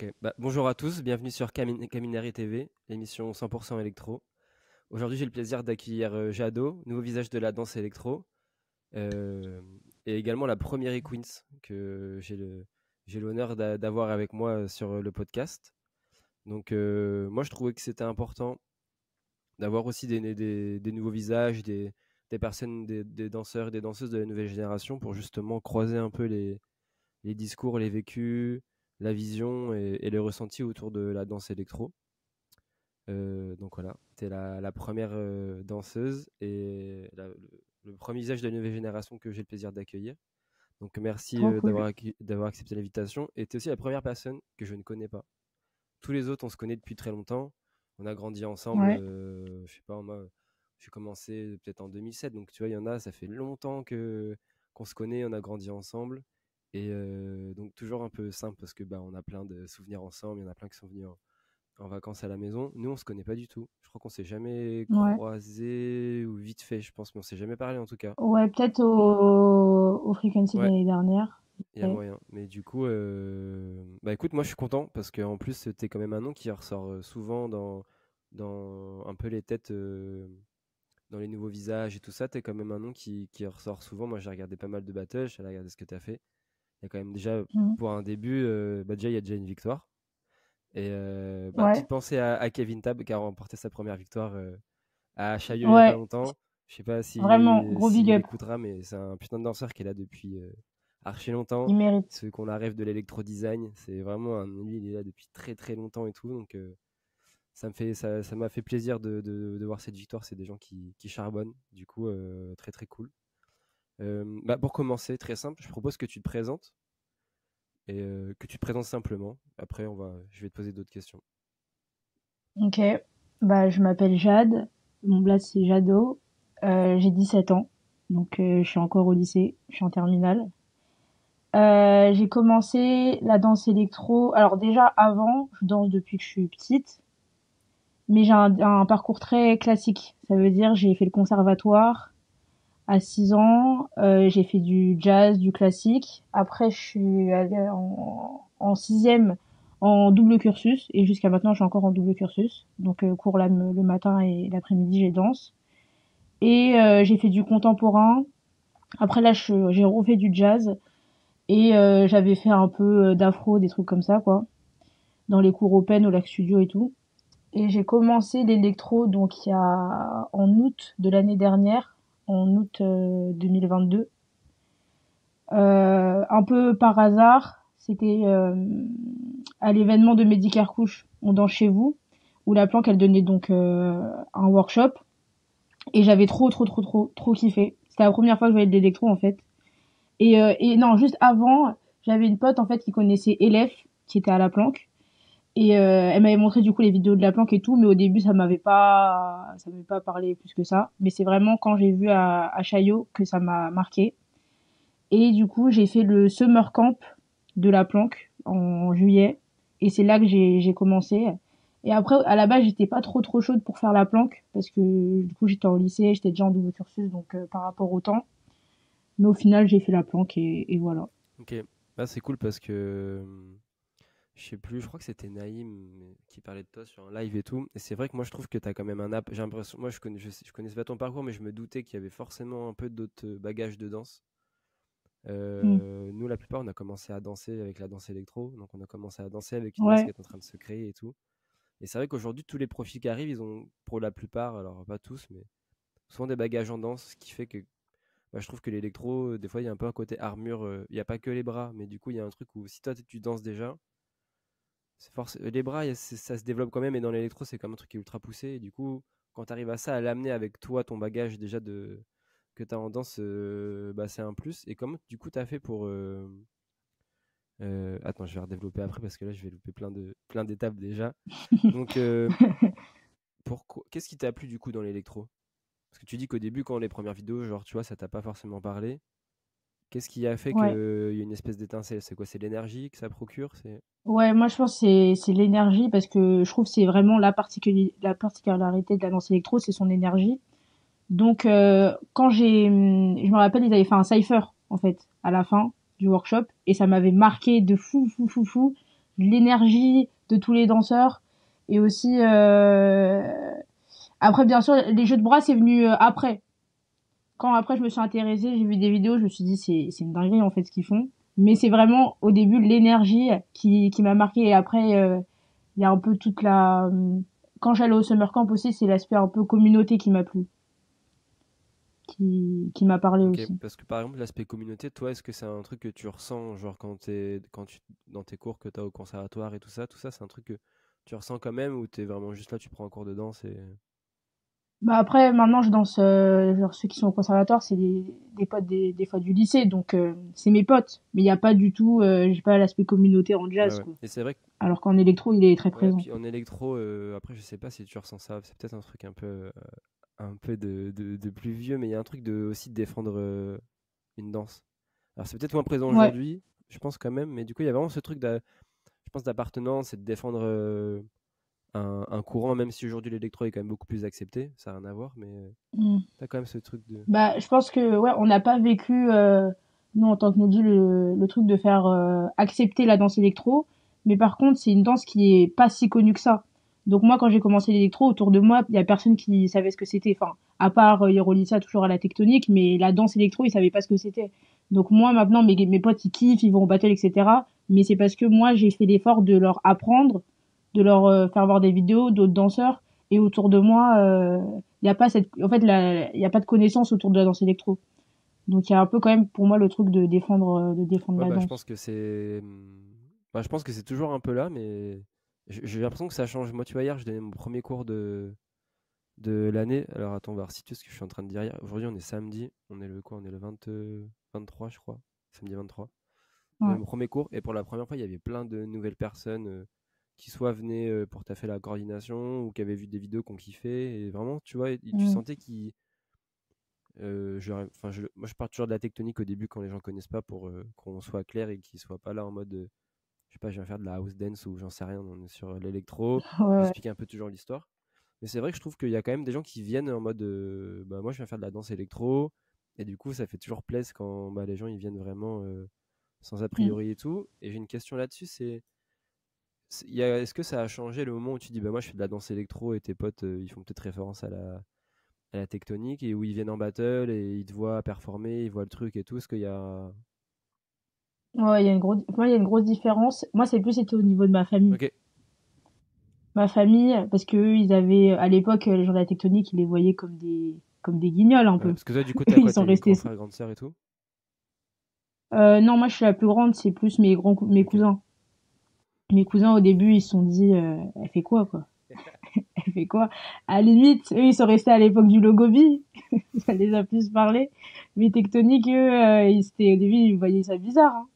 Ok, bonjour à tous, bienvenue sur Caminari TV, l'émission 100% électro. Aujourd'hui, j'ai le plaisir d'accueillir Jado, nouveau visage de la danse électro, euh, et également la première Queens que j'ai l'honneur d'avoir avec moi sur le podcast. Donc, moi, je trouvais que c'était important d'avoir aussi des nouveaux visages, des personnes, des danseurs et des danseuses de la nouvelle génération pour justement croiser un peu les discours, les vécus, la vision et les ressentis autour de la danse électro. Donc voilà, tu es la première danseuse et le premier visage de la nouvelle génération que j'ai le plaisir d'accueillir. Donc merci Trop cool. d'avoir accepté l'invitation. Et tu es aussi la première personne que je ne connais pas. Tous les autres, on se connaît depuis très longtemps. On a grandi ensemble. Ouais. Je sais pas, moi, j'ai commencé peut-être en 2007. Donc tu vois, il y en a, ça fait longtemps qu'on se connaît, on a grandi ensemble. Et donc toujours un peu simple parce que on a plein de souvenirs ensemble. Il y en a plein qui sont venus en vacances à la maison. Nous, on se connaît pas du tout. Je crois qu'on s'est jamais Ouais. croisés ou vite fait, je pense, mais on s'est jamais parlé en tout cas. Ouais, peut-être au Frequency de Ouais, l'année dernière. il y a Ouais. moyen. Mais du coup, écoute, moi je suis content parce qu'en plus, t'es quand même un nom qui ressort souvent dans un peu les têtes, dans les nouveaux visages et tout ça. T'es quand même un nom qui ressort souvent. Moi, j'ai regardé pas mal de battles, j'ai regardé ce que t'as fait. Il y a quand même déjà, Mhm. pour un début, déjà, il y a déjà une victoire. Et Ouais. petite pensée à Kevin Tab qui a remporté sa première victoire à Chaillot il y a pas Ouais. longtemps. Je sais pas Vraiment, gros big s'il up. écoutera, mais c'est un putain de danseur qui est là depuis archi longtemps. Il mérite. Ceux qu'on a rêve de l'électro-design, c'est vraiment lui, il est là depuis très très longtemps et tout. Donc ça m'a fait plaisir de voir cette victoire. C'est des gens qui charbonnent. Du coup, très très cool. Pour commencer, très simple, je propose que tu te présentes et que tu te présentes simplement. Après, je vais te poser d'autres questions. Ok. Bah, je m'appelle Jade. Mon blaze, c'est Jado. J'ai 17 ans. Donc, je suis encore au lycée. Je suis en terminale. J'ai commencé la danse électro. Alors, déjà, avant, je danse depuis que je suis petite. Mais j'ai un parcours très classique. Ça veut dire, j'ai fait le conservatoire. À 6 ans, j'ai fait du jazz, du classique. Après, je suis allée en sixième en double cursus et jusqu'à maintenant, je suis encore en double cursus. Donc, cours le matin et l'après-midi, j'ai danse. Et j'ai fait du contemporain. Après, là, j'ai refait du jazz et j'avais fait un peu d'afro, des trucs comme ça, quoi, dans les cours open au Lac Studio et tout. Et j'ai commencé l'électro donc il y a en août de l'année dernière, en août 2022. Un peu par hasard, c'était à l'événement de Mehdi Kerkouch, On danse chez vous, où la planque elle donnait donc un workshop et j'avais trop kiffé. C'était la première fois que je voyais de l'électro en fait. Et non, juste avant, j'avais une pote en fait qui connaissait Elef, qui était à la planque. Et elle m'avait montré du coup les vidéos de la planque et tout, mais au début ça m'avait pas parlé plus que ça. Mais c'est vraiment quand j'ai vu à Chaillot que ça m'a marqué. Et du coup, j'ai fait le summer camp de la planque en juillet. Et c'est là que j'ai commencé. Et après, à la base, j'étais pas trop chaude pour faire la planque parce que du coup, j'étais au lycée, j'étais déjà en double cursus, donc par rapport au temps. Mais au final, j'ai fait la planque et voilà. Ok, c'est cool parce que je sais plus, je crois que c'était Naïm qui parlait de toi sur un live et tout. Et c'est vrai que moi je trouve que tu as quand même un app. J'ai l'impression, moi je connaissais pas ton parcours, mais je me doutais qu'il y avait forcément un peu d'autres bagages de danse. Mm. Nous, la plupart, on a commencé à danser avec la danse électro. Donc on a commencé à danser avec une danse qui Ouais, est en train de se créer et tout. Et c'est vrai qu'aujourd'hui, tous les profils qui arrivent, ils ont, pour la plupart, alors pas tous, mais souvent des bagages en danse, ce qui fait que je trouve que l'électro, des fois, il y a un peu un côté armure. Il n'y a pas que les bras, mais du coup, il y a un truc où si toi, tu danses déjà, les bras, ça se développe quand même, et dans l'électro, c'est comme un truc qui est ultra poussé. Et du coup, quand tu arrives à ça, à l'amener avec toi, ton bagage déjà que tu as en danse, c'est un plus. Et comment, du coup, tu as fait pour. Attends, je vais redévelopper après parce que là, je vais louper plein d'étapes déjà. Donc, qu'est-ce qui t'a plu du coup dans l'électro? Parce que tu dis qu'au début, quand les premières vidéos, genre, tu vois, ça t'a pas forcément parlé. Qu'est-ce qui a fait qu'il ouais. y a une espèce d'étincelle? C'est quoi? C'est l'énergie que ça procure? Ouais, moi je pense que c'est l'énergie parce que je trouve que c'est vraiment la particularité de la danse électro, c'est son énergie. Donc quand je me rappelle ils avaient fait un cypher en fait à la fin du workshop et ça m'avait marqué de fou. l'énergie de tous les danseurs. Et aussi, après, bien sûr, les jeux de bras, c'est venu après. Quand après, je me suis intéressée, j'ai vu des vidéos, je me suis dit, c'est une dinguerie, en fait, ce qu'ils font. Mais c'est vraiment, au début, l'énergie qui m'a marqué. Et après, il y a un peu toute la... Quand j'allais au summer camp aussi, c'est l'aspect un peu communauté qui m'a plu, qui m'a parlé Ok, aussi. parce que par exemple, l'aspect communauté, toi, est-ce que c'est un truc que tu ressens, genre dans tes cours que tu as au conservatoire et tout ça, c'est un truc que tu ressens quand même ou t'es vraiment juste là, tu prends un cours de danse et... Bah après, maintenant, je danse, genre ceux qui sont au conservatoire, c'est des potes des fois du lycée, donc c'est mes potes. Mais il n'y a pas du tout, j'ai pas l'aspect communauté en Ouais, jazz, ouais. quoi. Et c'est vrai que, Alors qu'en électro, il est très ouais, présent. puis en électro, après, je sais pas si tu ressens ça, c'est peut-être un peu de plus vieux, mais il y a un truc de aussi de défendre une danse. Alors c'est peut-être moins présent Ouais. aujourd'hui, je pense quand même, mais du coup, il y a vraiment ce truc je pense, d'appartenance et de défendre un courant, même si aujourd'hui l'électro est quand même beaucoup plus accepté, ça n'a rien à voir, mais Mm. t'as quand même ce truc de... Bah, je pense que ouais, on n'a pas vécu nous en tant que Mehdi le truc de faire accepter la danse électro, mais par contre, c'est une danse qui est pas si connue que ça. Donc moi quand j'ai commencé l'électro autour de moi, il y a personne qui savait ce que c'était, enfin à part ils relisent ça toujours à la tectonique, mais la danse électro, ils savaient pas ce que c'était. Donc moi maintenant mes potes ils kiffent, ils vont au battle etc. Mais c'est parce que moi j'ai fait l'effort de leur apprendre, de leur faire voir des vidéos d'autres danseurs et autour de moi il y a pas cette en fait il y a pas de connaissance autour de la danse électro, donc il y a un peu quand même pour moi le truc de défendre Ouais, la bah je danse. pense que c'est... Bah, je pense que c'est toujours un peu là, mais j'ai l'impression que ça change. Moi, tu vois, hier, je donnais mon premier cours de l'année. Alors attends, on va resituer ce que je suis en train de dire hier. Aujourd'hui, on est samedi, on est le quoi? On est le 23, je crois. Samedi 23. On avait Ouais. mon premier cours et pour la première fois, il y avait plein de nouvelles personnes qui soit venaient pour taffer la coordination ou qui avaient vu des vidéos qu'on kiffait. Et vraiment, tu vois, tu Mm. sentais qu'ils. Moi, je pars toujours de la tectonique au début quand les gens connaissent pas pour qu'on soit clair et qu'ils soient pas là en mode, je sais pas, je viens faire de la house dance ou j'en sais rien, on est sur l'électro. Ouais, ouais. J'explique un peu toujours l'histoire. Mais c'est vrai que je trouve qu'il y a quand même des gens qui viennent en mode, bah moi je viens faire de la danse électro. Et du coup, ça fait toujours plaisir quand bah, les gens ils viennent vraiment sans a Mm. priori et tout. Et j'ai une question là-dessus, est-ce que ça a changé le moment où tu dis bah moi je fais de la danse électro et tes potes ils font peut-être référence à la tectonique et où ils viennent en battle et ils te voient performer, ils voient le truc et tout. Est-ce qu'il y a... Ouais, il y a une grosse différence. Moi, c'est plus c'était au niveau de ma famille. Ok. Ma famille, parce que eux, ils avaient, à l'époque, les gens de la tectonique, ils les voyaient comme des guignols, un Ouais, peu. parce que toi du coup t'as Ils quoi? sont T'as des restés, grands frères, grandes sœurs et tout? non, moi, je suis la plus grande, c'est plus mes Ok. cousins. Mes cousins, au début, ils se sont dit, elle fait quoi? Elle fait quoi? À la limite, eux, ils sont restés à l'époque du Logobi. Ça les a plus parlé. Mais Tectonique, eux, au début, ils voyaient ça bizarre, hein.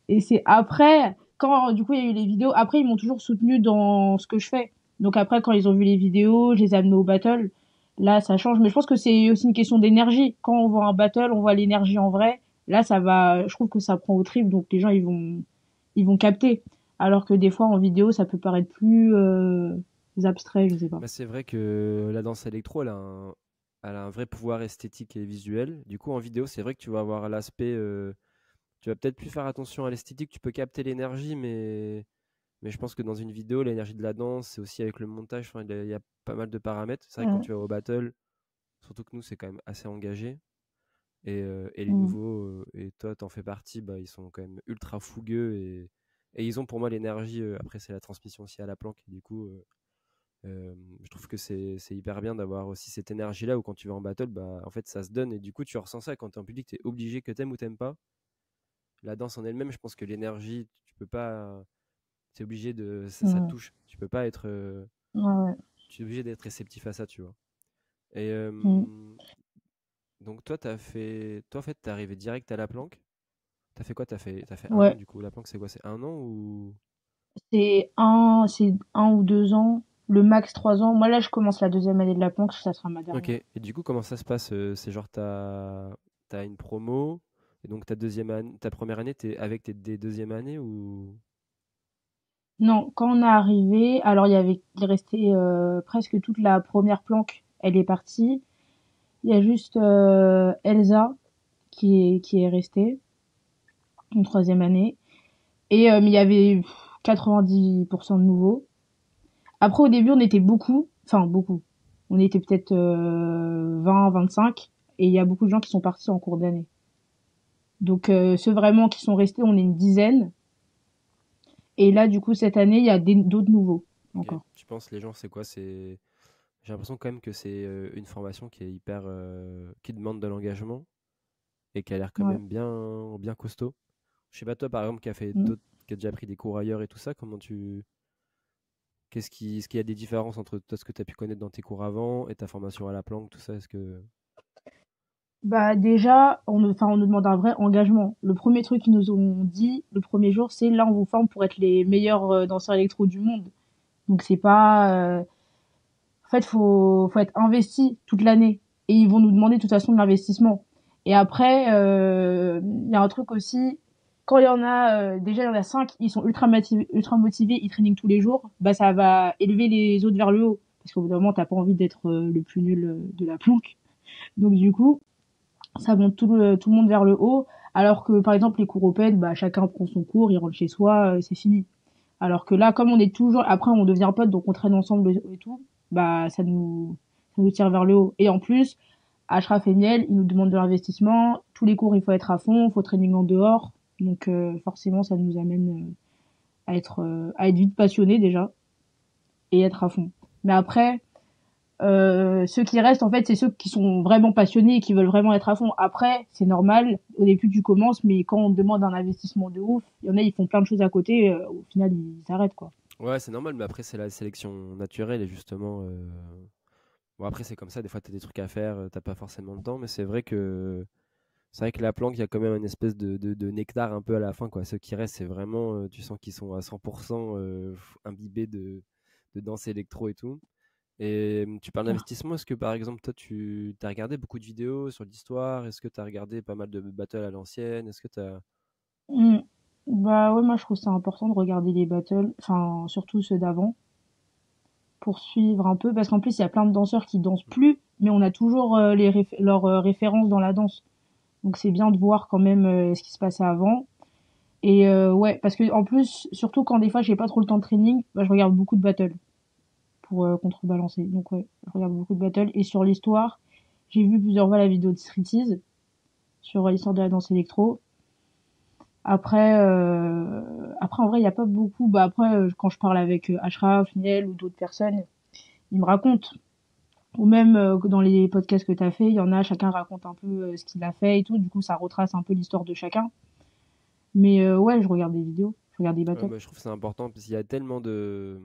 Et c'est après, quand, du coup, il y a eu les vidéos, après, ils m'ont toujours soutenu dans ce que je fais. Donc après, quand ils ont vu les vidéos, je les ai amenés au battle. Là, ça change. Mais je pense que c'est aussi une question d'énergie. Quand on voit un battle, on voit l'énergie en vrai. Là, ça va, je trouve que ça prend au trip. Donc les gens, ils vont capter. Alors que des fois, en vidéo, ça peut paraître plus, abstrait, je sais pas. Bah, c'est vrai que la danse électro, elle a un vrai pouvoir esthétique et visuel. Du coup, en vidéo, c'est vrai que tu vas avoir l'aspect. Tu vas peut-être plus faire attention à l'esthétique, tu peux capter l'énergie, mais je pense que dans une vidéo, l'énergie de la danse, c'est aussi avec le montage. Enfin, il y a pas mal de paramètres. C'est vrai que quand Mm, tu vas au battle, surtout que nous, c'est quand même assez engagé. Et les mm, nouveaux, et toi, t'en fais partie, bah, ils sont quand même ultra fougueux et ils ont pour moi l'énergie. Après, c'est la transmission aussi à la planque. Et du coup, je trouve que c'est hyper bien d'avoir aussi cette énergie-là où quand tu vas en battle, bah, en fait, ça se donne et du coup, tu ressens ça quand tu es en public, tu es obligé que t'aimes ou t'aimes pas. La danse en elle-même, je pense que l'énergie, tu peux pas, c'est obligé ça te ouais, touche. Tu peux pas être, ouais, ouais. tu es obligé d'être réceptif à ça, tu vois. Et Mm. donc, toi, en fait, t'es arrivé direct à la planque. T'as fait quoi? T'as fait un an Ouais. du coup. La planque, c'est quoi? C'est un an ou. C'est un ou 2 ans, le max 3 ans. Moi, là, je commence la deuxième année de la planque, ça sera ma Ok. dernière. Et du coup, comment ça se passe? C'est genre, t'as une promo. Et donc, ta première année, t'es avec des deuxièmes années ou. Non, quand on est arrivé, alors il restait presque toute la première planque, elle est partie. Il y a juste Elsa qui est restée une troisième année. Et mais il y avait 90% de nouveaux. Après, au début, on était beaucoup, enfin beaucoup. On était peut-être 20, 25, et il y a beaucoup de gens qui sont partis en cours d'année. Donc ceux vraiment qui sont restés, on est une dizaine. Et là, du coup, cette année, il y a d'autres nouveaux Ok. encore. Tu penses les gens, c'est quoi? J'ai l'impression quand même que c'est une formation qui est hyper, qui demande de l'engagement et qui a l'air quand Ouais. même bien costaud. Je sais pas toi par exemple Mm. qui a déjà pris des cours ailleurs et tout ça, est-ce qu'il y a des différences entre toi ce que tu as pu connaître dans tes cours avant et ta formation à la planque, tout ça, est-ce que Bah déjà, on nous demande un vrai engagement. Le premier truc qu'ils nous ont dit le premier jour, c'est là on vous forme pour être les meilleurs danseurs électro du monde. Donc c'est pas, en fait faut être investi toute l'année et ils vont nous demander de toute façon de l'investissement. Et après, il y a un truc aussi, quand il y en a déjà il y en a 5, ils sont ultra motivés, ils traînent tous les jours, bah ça va élever les autres vers le haut parce qu'au bout d'un moment t'as pas envie d'être le plus nul de la planque. Donc du coup ça monte tout le monde vers le haut. Alors que, par exemple, les cours open, bah, chacun prend son cours, il rentre chez soi, c'est fini. Alors que là, comme on est toujours, après, on devient potes, donc on traîne ensemble et tout, bah, ça nous tire vers le haut. Et en plus, Ashraf et Miel, ils nous demandent de l'investissement. Tous les cours, il faut être à fond, il faut training en dehors. Donc, forcément, ça nous amène à être vite passionné déjà et être à fond. Mais après, ceux qui restent, en fait, c'est ceux qui sont vraiment passionnés et qui veulent vraiment être à fond. Après, c'est normal, au début, tu commences, mais quand on te demande un investissement de ouf, il y en a, ils font plein de choses à côté, au final, ils s'arrêtent, quoi. ouais, c'est normal, mais après c'est la sélection naturelle et justement bon après c'est comme ça, des fois tu as des trucs à faire, t'as pas forcément le temps, mais c'est vrai que la planque, il y a quand même une espèce de nectar un peu à la fin, quoi. Ceux qui restent, c'est vraiment, tu sens qu'ils sont à 100% imbibés de danse électro et tout. Et tu parles Claire. d'investissement, est-ce que par exemple, toi, tu as regardé beaucoup de vidéos sur l'histoire? Est-ce que tu as regardé pas mal de battles à l'ancienne? Est-ce que tu as... Mm. Bah ouais, moi je trouve ça important de regarder les battles, enfin surtout ceux d'avant, pour suivre un peu, parce qu'en plus il y a plein de danseurs qui dansent plus, mais on a toujours leurs références dans la danse. Donc c'est bien de voir quand même ce qui se passait avant. Et ouais, parce que en plus, surtout quand des fois j'ai pas trop le temps de training, bah, je regarde beaucoup de battles pour contrebalancer. Donc ouais, je regarde beaucoup de battles. Et sur l'histoire, j'ai vu plusieurs fois la vidéo de Streeties sur l'histoire de la danse électro. Après en vrai, il y a pas beaucoup. Bah après, quand je parle avec Ashraf, Niel ou d'autres personnes, ils me racontent. Ou même dans les podcasts que t'as fait, il y en a, chacun raconte un peu ce qu'il a fait et tout. Du coup, ça retrace un peu l'histoire de chacun. Mais ouais, je regarde des vidéos, je regarde des Ouais, battles. bah, je trouve que c'est important parce qu'il y a tellement de...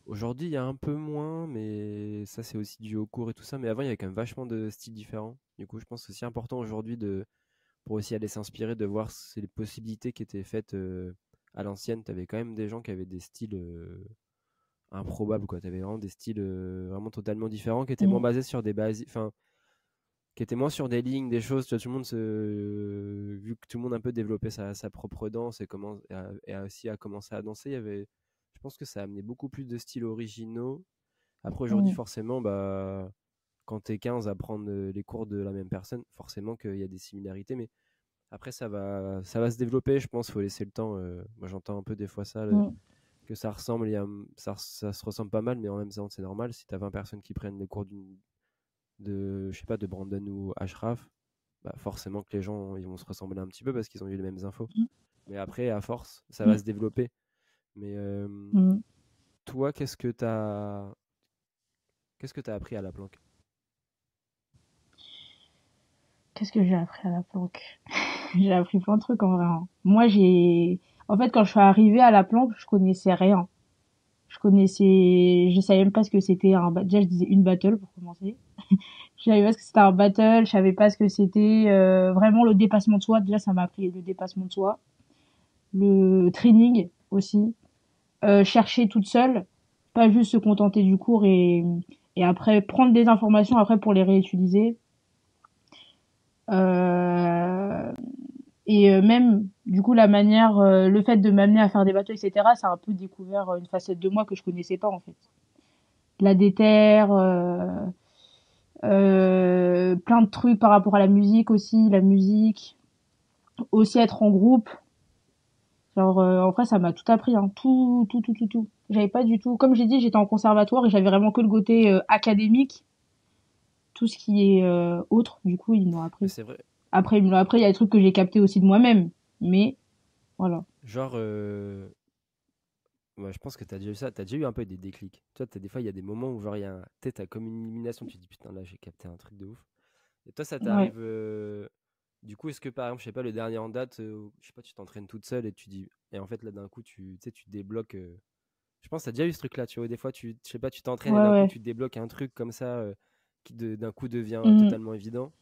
aujourd'hui, il y a un peu moins, mais ça, c'est aussi dû au cours et tout ça. Mais avant, il y avait quand même vachement de styles différents. Du coup, je pense que c'est aussi important aujourd'hui pour aussi aller s'inspirer, de voir les possibilités qui étaient faites à l'ancienne. Tu avais quand même des gens qui avaient des styles improbables, quoi. Tu avais vraiment des styles vraiment totalement différents qui étaient moins Mm. basés sur des bases, enfin, qui étaient moins sur des lignes, des choses. Tu vois, tout le monde vu que tout le monde un peu développait sa propre danse et aussi a commencé à danser, je pense que ça a amené beaucoup plus de styles originaux. Après, aujourd'hui, Mm. forcément, bah, quand t'es 15 à prendre les cours de la même personne, forcément qu'il y a des similarités, mais après, ça va se développer, je pense, faut laisser le temps. Moi, j'entends un peu des fois ça, Mm. que ça ressemble, ça se ressemble pas mal, mais en même temps, c'est normal. Si t'as 20 personnes qui prennent les cours je sais pas, de Brandon ou Ashraf, bah forcément que les gens ils vont se ressembler un petit peu parce qu'ils ont eu les mêmes infos. Mais après, à force, ça va Mm. se développer. Mais Mm. toi, qu'est-ce que t'as appris à la planque? Qu'est-ce que j'ai appris à la planque? J'ai appris plein de trucs en vrai, hein. En fait, quand je suis arrivée à la planque, je connaissais rien. Je savais même pas ce que c'était déjà je disais une battle pour commencer. Je savais pas ce que c'était un battle, je savais pas ce que c'était vraiment le dépassement de soi. Déjà, ça m'a appris le dépassement de soi, le training aussi, chercher toute seule, pas juste se contenter du cours et après prendre des informations après pour les réutiliser. Euh, et même du coup la manière, le fait de m'amener à faire des bateaux, etc. Ça a un peu découvert une facette de moi que je connaissais pas en fait. La déterre, plein de trucs par rapport à la musique aussi, la musique, aussi être en groupe. Genre, en vrai, ça m'a tout appris, hein. Tout, tout, tout, tout, tout. J'avais pas du tout, comme j'ai dit, j'étais en conservatoire et j'avais vraiment que le côté académique, tout ce qui est autre. Du coup, ils m'ont Mais appris. c'est vrai. Après, ils me l'ont appris. Il y a des trucs que j'ai captés aussi de moi-même. Mais voilà. Genre, ouais, je pense que t'as déjà eu ça. T'as déjà eu un peu des déclics. Tu vois, des fois, il y a des moments où, genre, il y a peut-être t'as comme une illumination. Tu te dis, putain, là, j'ai capté un truc de ouf. Et toi, ça Ouais. t'arrive. Du coup, est-ce que par exemple, je sais pas, le dernier en date, je sais pas, tu t'entraînes toute seule et tu dis. Et en fait, là, d'un coup, tu sais, tu débloques. Je pense que t'as déjà eu ce truc-là, tu vois. Des fois, je sais pas, tu t'entraînes et Ouais, d'un coup, ouais. tu débloques un truc comme ça qui d'un coup devient Mhm. totalement évident.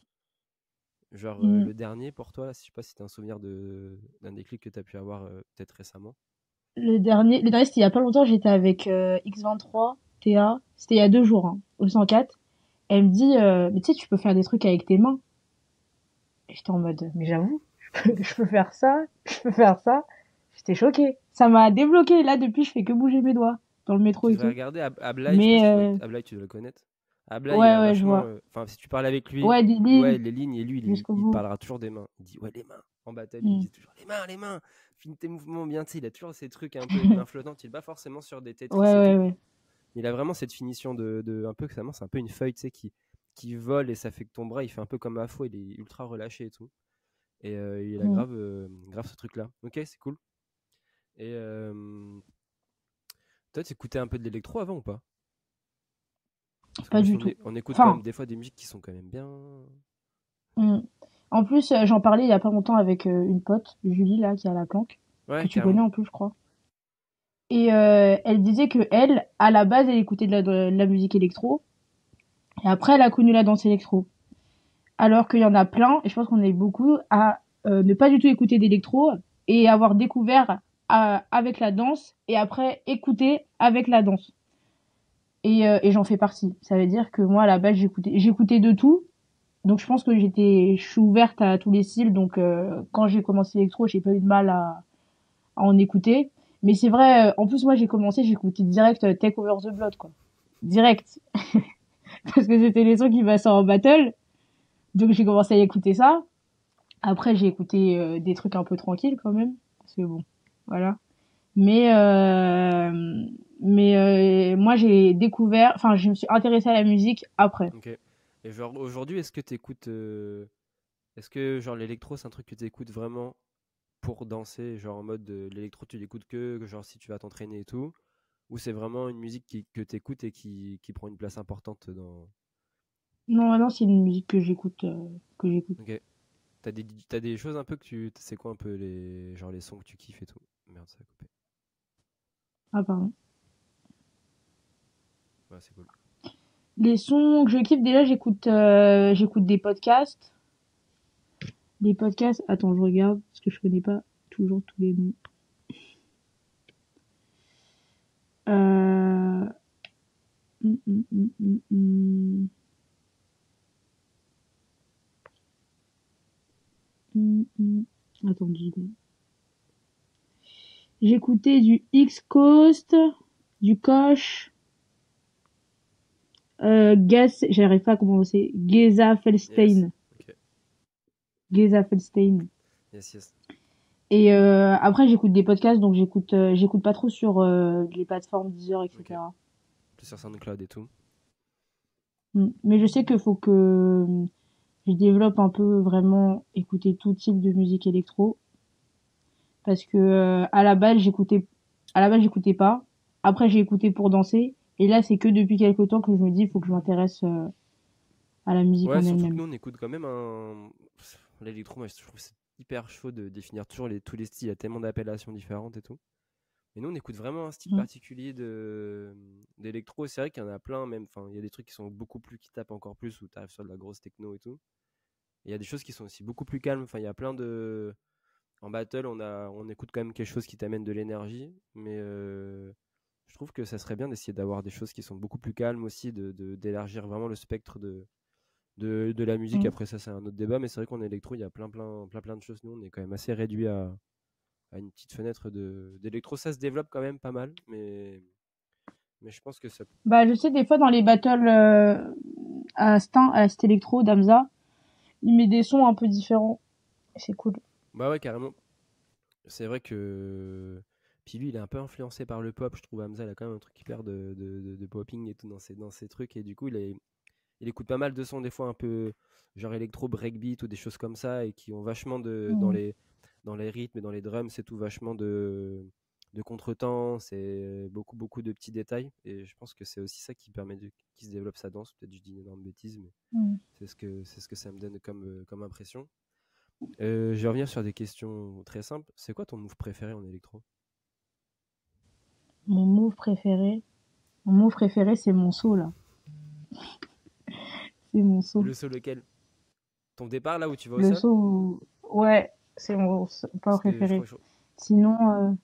Genre, Mhm. le dernier pour toi, là, je sais pas si t'as un souvenir d'un déclic que t'as pu avoir peut-être récemment. Le dernier, c'était il y a pas longtemps. J'étais avec X23, Théa. C'était il y a 2 jours, hein, au 104. Elle me dit, mais tu sais, tu peux faire des trucs avec tes mains. Et j'étais en mode, mais j'avoue, je peux faire ça, je peux faire ça. J'étais choquée. Ça m'a débloqué. Là, depuis, je fais que bouger mes doigts dans le métro Tu et devrais tout. regarder Ablai, je sais pas Mais si tu vois. Ablai, tu dois le connaître. Ablai, il ouais, a ouais, je vachement. vois. Enfin, si tu parles avec lui, Ouais, des ouais, lignes les lignes, et lui, jusqu'au il te bout. parlera toujours des mains. Il dit, ouais, les mains. En battle, il Mm. dit toujours, les mains, finis tes mouvements bien. Tu sais, il a toujours ces trucs un peu avec main flottante. Il est pas forcément sur des Tetris Ouais, et ouais, tout. ouais. Il a vraiment cette finition un peu que ça, c'est un peu une feuille, tu sais, qui vole et ça fait que ton bras, il fait un peu comme à faux, il est ultra relâché et tout. Et il a Mm. grave ce truc-là. Ok, c'est cool. Et toi, tu écoutais un peu de l'électro avant ou pas? Parce que Pas moi, du tout. on écoute quand même Enfin, des fois des musiques qui sont quand même bien. mm. En plus, j'en parlais il y a pas longtemps avec une pote, Julie, là, qui a la planque, que Ouais, tu connais carrément. en plus, je crois. Et elle disait que elle, à la base, elle écoutait de la musique électro. Et après, elle a connu la danse électro. Alors qu'il y en a plein, et je pense qu'on est beaucoup, à ne pas du tout écouter d'électro et avoir découvert avec la danse et après écouter avec la danse. Et j'en fais partie. Ça veut dire que moi, à la base, j'écoutais de tout. Donc je pense que je suis ouverte à tous les styles. Donc quand j'ai commencé l'électro, j'ai pas eu de mal à en écouter. Mais c'est vrai, en plus moi j'écoutais direct Take Over the Blood, quoi. Direct. Parce que c'était les sons qui passaient en battle. Donc j'ai commencé à écouter ça. Après, j'ai écouté des trucs un peu tranquilles quand même, parce que bon, voilà. Mais moi, j'ai découvert, enfin, je me suis intéressée à la musique après. Ok. Et genre, aujourd'hui, est-ce que t'écoutes. Est-ce que, genre, l'électro, c'est un truc que t'écoutes vraiment pour danser? Genre, en mode, l'électro, tu l'écoutes genre, si tu vas t'entraîner et tout? Ou c'est vraiment une musique que t'écoutes et qui prend une place importante dans. Non, non, c'est une musique que j'écoute, que j'écoute. Ok. T'as des choses un peu que tu. C'est quoi un peu genre les sons que tu kiffes et tout? Merde, ça a coupé. Ah pardon. Ouais, c'est cool. Les sons que je kiffe déjà, j'écoute des podcasts. Attends, je regarde parce que je connais pas toujours tous les noms. Euh... hum, hum, hum, hum, Attends 2 secondes. J'écoutais du X-Coast, du Koch, j'arrive pas à comment c'est, Geza Yes. Felstein. Ok. Geza Felstein. Yes, yes. Et après, j'écoute des podcasts, donc j'écoute pas trop sur les plateformes Deezer, Ok. etc. Plus sur SoundCloud et tout. Mais je sais qu'il faut que je développe un peu vraiment écouter tout type de musique électro, parce que à la base, j'écoutais pas. Après, j'ai écouté pour danser. Et là, c'est que depuis quelque temps que je me dis, il faut que je m'intéresse à la musique Ouais, en surtout que elle-même. nous, on écoute quand même un. L'électro, moi, je trouve que c'est hyper chaud de définir toujours tous les styles. Il y a tellement d'appellations différentes et tout. Mais nous, on écoute vraiment un style Mhm. particulier d'électro. C'est vrai qu'il y en a plein, même. Enfin, il y a des trucs qui sont beaucoup plus, qui tapent encore plus, où tu arrives sur de la grosse techno et tout. Et il y a des choses qui sont aussi beaucoup plus calmes. Enfin, il y a plein de. En battle, on écoute quand même quelque chose qui t'amène de l'énergie. Mais je trouve que ça serait bien d'essayer d'avoir des choses qui sont beaucoup plus calmes aussi, d'élargir vraiment le spectre de la musique. Mhm. Après, ça, c'est un autre débat. Mais c'est vrai qu'en électro, il y a plein de choses. Nous, on est quand même assez réduit à une petite fenêtre d'électro. Ça se développe quand même pas mal, mais je pense que ça. Bah, je sais, des fois, dans les battles à cet électro, d'Amza, il met des sons un peu différents. C'est cool. Bah ouais, carrément. C'est vrai que. Puis lui, il est un peu influencé par le pop, je trouve. Hamza, il a quand même un truc hyper de popping et tout dans ses trucs. Et du coup, il écoute pas mal de sons, des fois un peu genre électro, breakbeat ou des choses comme ça, et qui ont vachement Mm. dans les rythmes et dans les drums, c'est tout vachement de contretemps, c'est beaucoup, beaucoup de petits détails. Et je pense que c'est aussi ça qui permet qu'il se développe sa danse. Peut-être que je dis une énorme bêtise, mais Mm. c'est ce que ça me donne comme impression. Je vais revenir sur des questions très simples. C'est quoi ton move préféré en électro? Mon move préféré, c'est mon saut là. C'est mon saut. Le saut lequel? Ton départ là où tu vas au Le sol? saut, ouais, c'est mon pas Parce que je crois préféré. que Sinon,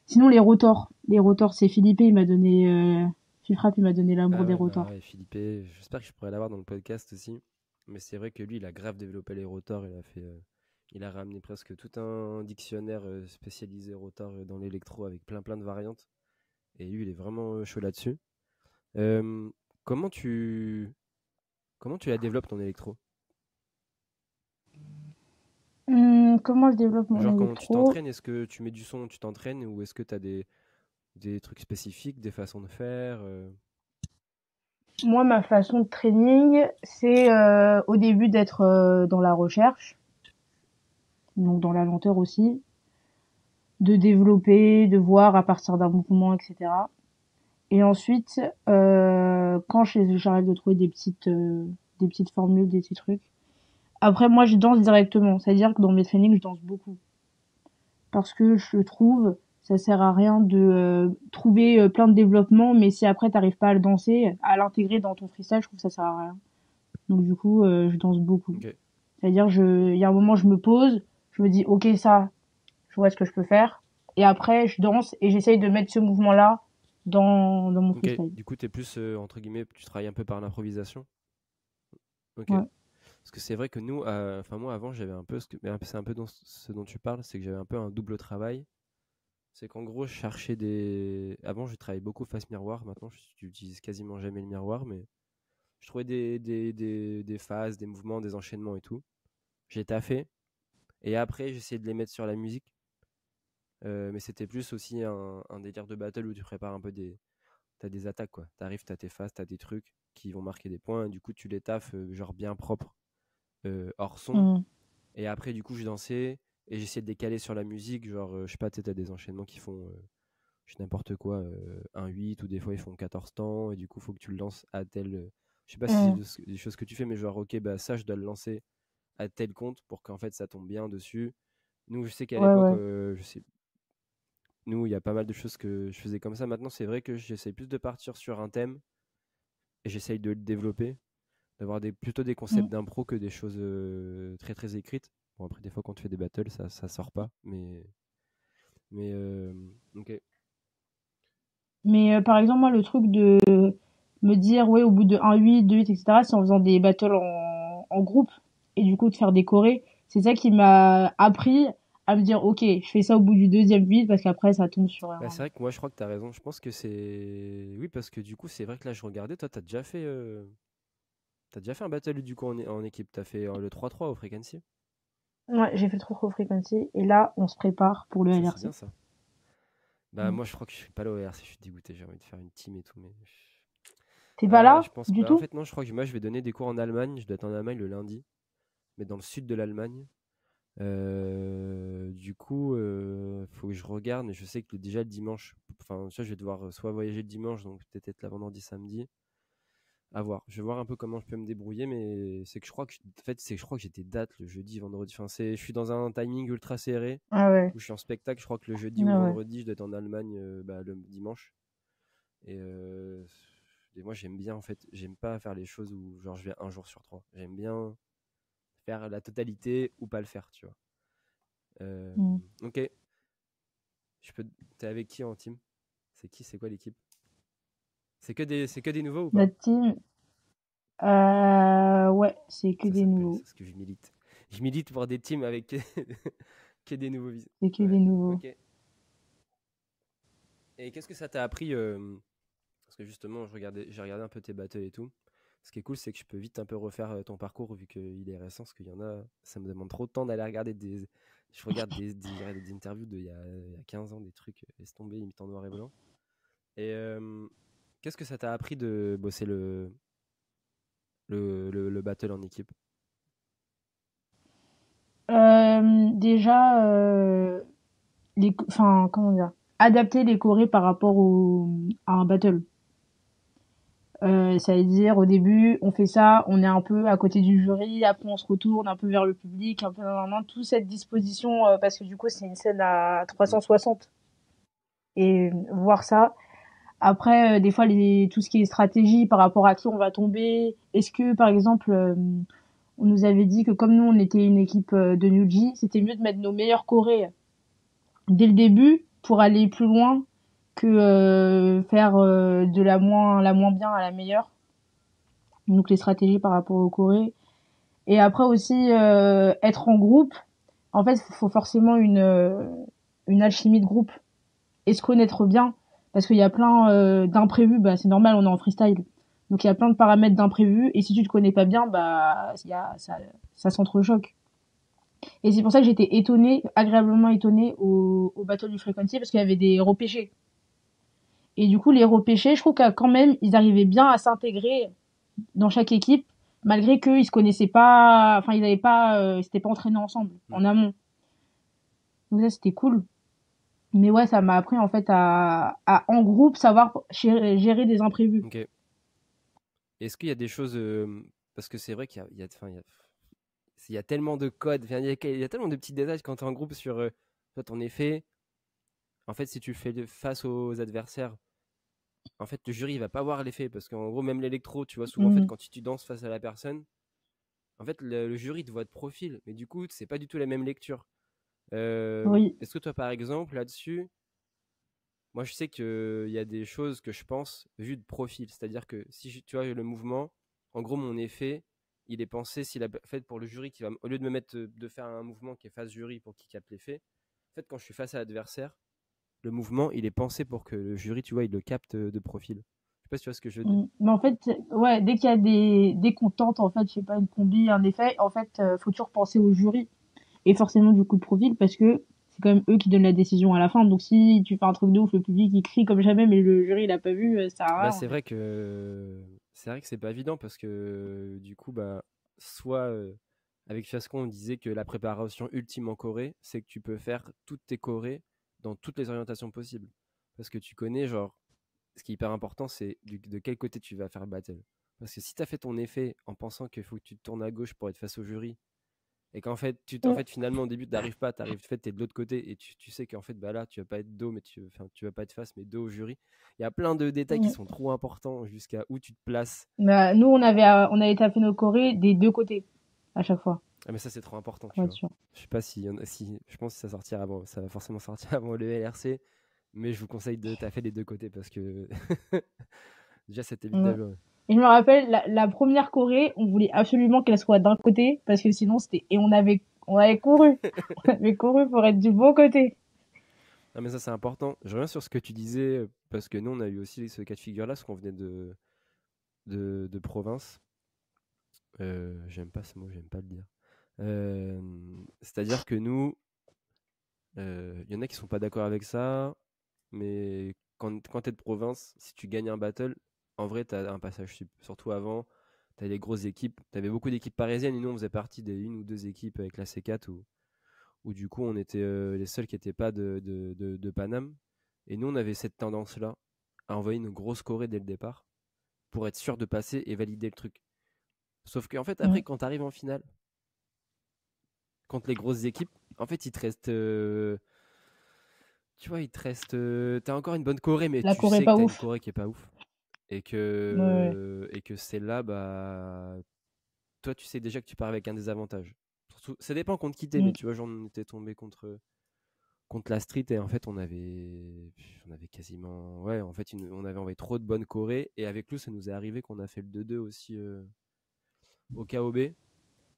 sinon les rotors. Les rotors, c'est Philippe, il m'a donné, Phil Frapp, il m'a donné l'amour ah des ouais, bah rotors. ouais, Philippe, j'espère que je pourrai l'avoir dans le podcast aussi. Mais c'est vrai que lui, il a grave développé les rotors. Il a ramené presque tout un dictionnaire spécialisé rotor dans l'électro avec plein plein de variantes. Et lui, il est vraiment chaud là-dessus. Euh, comment tu comment tu la développes ton électro? Comment je développe mon Genre quand tu électro? t'entraînes, est-ce que tu mets du son, tu t'entraînes ou est-ce que tu as des trucs spécifiques, des façons de faire Moi, ma façon de training, c'est au début d'être dans la recherche, donc dans la lenteur aussi, de développer, de voir à partir d'un mouvement, etc. Et ensuite, quand j'arrive de trouver des petites formules, des petits trucs. Après, moi, je danse directement. C'est-à-dire que dans mes trainings, je danse beaucoup. Parce que je trouve, ça sert à rien de trouver plein de développement, mais si après, t'arrives pas à le danser, à l'intégrer dans ton freestyle, je trouve que ça sert à rien. Donc, du coup, je danse beaucoup. Ok, C'est-à-dire, il y a un moment, je me pose, je me dis, ok, ça, je vois ce que je peux faire. Et après, je danse et j'essaye de mettre ce mouvement-là dans mon ok. freestyle. Du coup, t'es plus entre guillemets, tu travailles un peu par l'improvisation. Ok. Ouais. Parce que c'est vrai que nous, enfin moi avant j'avais un peu mais c'est un peu ce dont tu parles, c'est que j'avais un peu un double travail. C'est qu'en gros je cherchais des. Avant je travaillais beaucoup face miroir, maintenant j'utilise quasiment jamais le miroir, mais je trouvais des phases, des mouvements, des enchaînements et tout. J'ai taffé et après j'essayais de les mettre sur la musique. Mais c'était plus aussi un délire de battle où tu prépares un peu t'as des attaques quoi. T'arrives, t'as tes phases, t'as des trucs qui vont marquer des points, et du coup tu les taffes genre bien propre hors son. Mm. Et après, du coup, je dansais et j'essayais de décaler sur la musique. Genre, je sais pas, tu sais, t'as des enchaînements qui font, je sais n'importe quoi, un 8 ou des fois ils font 14 temps. Et du coup, il faut que tu le lances à tel. Je sais pas si Mm. c'est des choses que tu fais, mais genre, ok, bah ça, je dois le lancer à tel compte pour qu'en fait ça tombe bien dessus. Nous, je sais qu'à Ouais, l'époque, ouais. nous, il y a pas mal de choses que je faisais comme ça. Maintenant, c'est vrai que j'essaie plus de partir sur un thème et j'essaye de le développer, d'avoir plutôt des concepts Mm. d'impro que des choses très très écrites. Bon, après, des fois, quand tu fais des battles, ça sort pas, mais ok. Mais par exemple, moi, le truc de me dire, ouais, au bout de 1-8, 2-8, etc., c'est en faisant des battles en groupe et du coup de faire des chorés, c'est ça qui m'a appris à me dire, ok, je fais ça au bout du deuxième 8 parce qu'après ça tombe sur Bah, un. c'est vrai que moi, je crois que tu as raison. Je pense que c'est. Oui, parce que du coup, c'est vrai que là, je regardais. Toi, t'as déjà fait un battle du coup en équipe. T'as fait le 3-3 au Frequency. Ouais, j'ai fait trop trop frequency et là, on se prépare pour le Ça, c'est LRC. bien ça. Bah, Mm. moi, je crois que je suis pas là au RC. Je suis dégoûté. J'ai envie de faire une team et tout. Mais. T'es pas Ah, je là pense. du Bah, en tout? fait, non, je crois que moi, je vais donner des cours en Allemagne. Je dois être en Allemagne le lundi, mais dans le sud de l'Allemagne. Du coup, faut que je regarde, mais je sais que déjà le dimanche, enfin, ça, je vais devoir soit voyager le dimanche, donc peut-être être là vendredi, samedi, à voir. Je vais voir un peu comment je peux me débrouiller, mais c'est que je crois que, en fait, c'est que je crois que j'ai des dates le jeudi, vendredi. Enfin, je suis dans un timing ultra serré Ah ouais, où je suis en spectacle. Je crois que le jeudi ou le ah ouais. vendredi, je dois être en Allemagne, bah, le dimanche. Et, et moi, j'aime bien, en fait, j'aime pas faire les choses où genre je vais un jour sur trois. J'aime bien faire la totalité ou pas le faire, tu vois. Euh, Mm. ok. Je peux... T'es avec qui en team? C'est qui? C'est quoi l'équipe? C'est que des nouveaux ou pas? Notre team, ouais, c'est que des Ça paye, nouveaux. c'est ce que je milite. Je milite pour des teams avec que des nouveaux C'est que Ouais, des nouveaux. ok. Et qu'est-ce que ça t'a appris parce que justement, j'ai regardé un peu tes battles et tout. Ce qui est cool, c'est que je peux vite un peu refaire ton parcours vu qu'il est récent, parce qu'il y en a, ça me demande trop de temps d'aller regarder des. Je regarde des interviews il y a 15 ans, des trucs, laisse tomber, limite en noir et blanc. Et qu'est-ce que ça t'a appris de bosser le battle en équipe? Déjà, enfin, comment dire, adapter les chorés par rapport à un battle. Ça veut dire au début, on fait ça, on est un peu à côté du jury, après on se retourne un peu vers le public, un peu nan, toute cette disposition, parce que du coup c'est une scène à Mm. 360 et voir ça. Après, des fois tout ce qui est stratégie par rapport à qui on va tomber. Est-ce que par exemple, on nous avait dit que comme nous on était une équipe de Newji, c'était mieux de mettre nos meilleurs chorés dès le début pour aller plus loin que faire de la moins bien à la meilleure. Donc les stratégies par rapport au Corée. Et après aussi être en groupe. En fait, il faut forcément une alchimie de groupe et se connaître bien parce qu'il y a plein d'imprévus. Bah c'est normal, on est en freestyle. Donc il y a plein de paramètres d'imprévus et si tu te connais pas bien, bah ça s'entrechoque. Et c'est pour ça que j'étais étonnée, agréablement étonnée au Battle du Frequency parce qu'il y avait des repêchés. Et du coup, les repêchés, je trouve que quand même, ils arrivaient bien à s'intégrer dans chaque équipe, malgré qu'ils se connaissaient pas, enfin, ils s'étaient pas entraînés ensemble, Mm. en amont. Donc ça, c'était cool. Mais ouais, ça m'a appris, en fait, en groupe, savoir gérer des imprévus. Ok. Est-ce qu'il y a des choses, parce que c'est vrai enfin, il y a tellement de codes, enfin, il y a tellement de petits détails quand tu es en groupe sur toi, ton effet. En fait, si tu fais face aux adversaires, en fait, le jury il va pas voir l'effet parce qu'en gros, même l'électro, tu vois, souvent, en fait, Mm. quand tu danses face à la personne, en fait, le jury te voit de profil, mais du coup, c'est pas du tout la même lecture. Oui. Est-ce que toi, par exemple, là-dessus, moi, je sais qu'il y a des choses que je pense vues de profil, c'est-à-dire que si tu vois le mouvement, en gros, mon effet, il est pensé s'il a fait pour le jury qui va, au lieu de me mettre de faire un mouvement qui est face jury pour qu'il capte l'effet, en fait, quand je suis face à l'adversaire, le mouvement, il est pensé pour que le jury, tu vois, il le capte de profil. Je sais pas si tu vois ce que je veux dire. Mm. Mais en fait, ouais, dès qu'il y a des contentes, en fait, je sais pas, une combi, un effet, en fait, faut toujours penser au jury. Et forcément du coup de profil parce que c'est quand même eux qui donnent la décision à la fin. Donc si tu fais un truc de ouf, le public il crie comme jamais, mais le jury il a pas vu, ça sert à Bah, rien en fait. c'est vrai que c'est pas évident parce que du coup, bah, soit avec Fiasco, on disait que la préparation ultime en Corée, c'est que tu peux faire toutes tes Corées dans toutes les orientations possibles. Parce que tu connais, genre, ce qui est hyper important, c'est de quel côté tu vas faire battle. Parce que si tu as fait ton effet en pensant qu'il faut que tu te tournes à gauche pour être face au jury, et qu'en fait, en Mm. fait, finalement, au début, tu n'arrives pas, en fait, tu es de l'autre côté, et tu sais qu'en fait, bah là, tu vas pas être dos, mais enfin, tu vas pas être face, mais dos au jury. Il y a plein de détails qui Mm. sont trop importants jusqu'à où tu te places. Bah, nous on avait tapé nos chorés des deux côtés à chaque fois Ah, mais ça, c'est trop important, pour tu être vois. sûr. Je sais pas si, je pense que ça sortira avant, ça va forcément sortir avant le LRC, mais je vous conseille de taffer les deux côtés parce que déjà, ça t'évite Mm. d'aller. Et je me rappelle la première choré, on voulait absolument qu'elle soit d'un côté parce que sinon c'était et on avait couru, on avait couru pour être du bon côté. Non, mais ça, c'est important. Je reviens sur ce que tu disais, parce que nous, on a eu aussi ce cas de figure-là, parce qu'on venait de province. J'aime pas ce mot, j'aime pas le dire. C'est-à-dire que nous, il y en a qui sont pas d'accord avec ça, mais quand tu es de province, si tu gagnes un battle, en vrai, tu as un passage sup. Surtout avant, tu as les grosses équipes. Tu avais beaucoup d'équipes parisiennes, et nous, on faisait partie des une ou deux équipes avec la C4 où du coup, on était les seuls qui n'étaient pas de Paname. Et nous, on avait cette tendance-là à envoyer une grosse Corée dès le départ pour être sûr de passer et valider le truc. Sauf qu'en fait, après, Mm. quand tu arrives en finale, contre les grosses équipes, en fait, il te reste. Tu vois, il te reste. T'as encore une bonne Corée, mais La tu choré sais que pas t'as une ouf. Corée qui est pas ouf. Ouais, ouais. Et que celle-là, bah. Toi, tu sais déjà que tu pars avec un désavantage. Surtout, ça dépend contre qui t'es, mais Mm. tu vois, genre, on était tombé contre la street et en fait, on avait quasiment. Ouais, en fait, on avait envoyé trop de bonnes Corées. Et avec nous, ça nous est arrivé qu'on a fait le 2-2 aussi au KOB.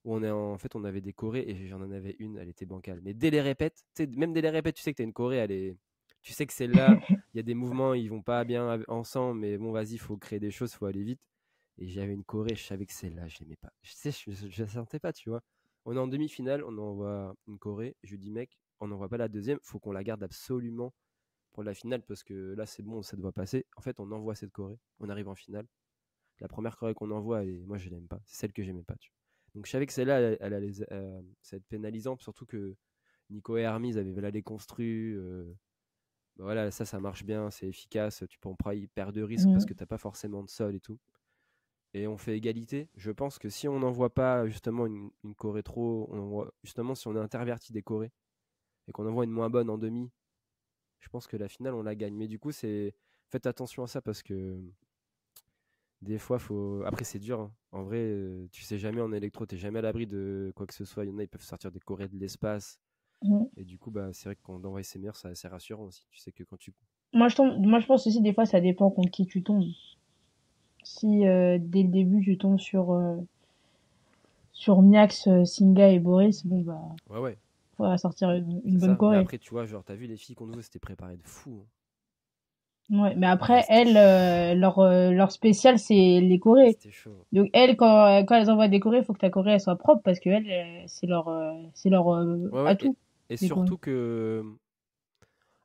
Où en fait, on avait des chorés et j'en en avais une, elle était bancale. Mais dès les répètes, même dès les répètes, tu sais que t'as une choré, tu sais que celle-là, il y a des mouvements, ils vont pas bien ensemble, mais bon, vas-y, il faut créer des choses, il faut aller vite. Et j'avais une choré, je savais que celle-là, je l'aimais pas. Je sais, je la sentais pas, tu vois. On est en demi-finale, on envoie une Corée. Je lui dis, mec, on n'envoie pas la deuxième, faut qu'on la garde absolument pour la finale parce que là, c'est bon, ça doit passer. En fait, on envoie cette Corée, on arrive en finale. La première Corée qu'on envoie, moi, je l'aime pas. C'est celle que j'aimais pas. Tu vois. Donc, je savais que celle-là, ça va être pénalisant, surtout que Nico et Hermes avaient là les construits. Bah voilà, ça marche bien, c'est efficace. Tu prends pas hyper de risques parce Mm. que t'as pas forcément de sol et tout. Et on fait égalité. Je pense que si on n'envoie pas justement une Corée trop, justement si on est interverti des Corées et qu'on envoie une moins bonne en demi, je pense que la finale on la gagne. Mais du coup faites attention à ça parce que des fois faut. Après c'est dur. Hein. En vrai, tu sais jamais en électro, t'es jamais à l'abri de quoi que ce soit. Il y en a ils peuvent sortir des Corées de l'espace. Mm. Et du coup bah c'est vrai que quand on envoie ses meilleurs, c'est assez rassurant aussi. Tu sais que quand tu. Moi, je pense aussi, des fois, ça dépend contre qui tu tombes. Si dès le début, tu tombes sur Miax, Singa et Boris, bon, bah, Ouais ouais. faudra sortir une C'est bonne ça. Mais Corée. après tu vois genre t'as vu les filles qu'on nous c'était préparé de fou. Hein. Ouais, mais Ah après, c'était elles, leur spécial, c'est les Corées. c'était chaud. Donc, elles, quand elles envoient des Corées, il faut que ta Corée, elle soit propre parce que elles, c'est leur Ouais ouais. atout, Et les Corées. surtout que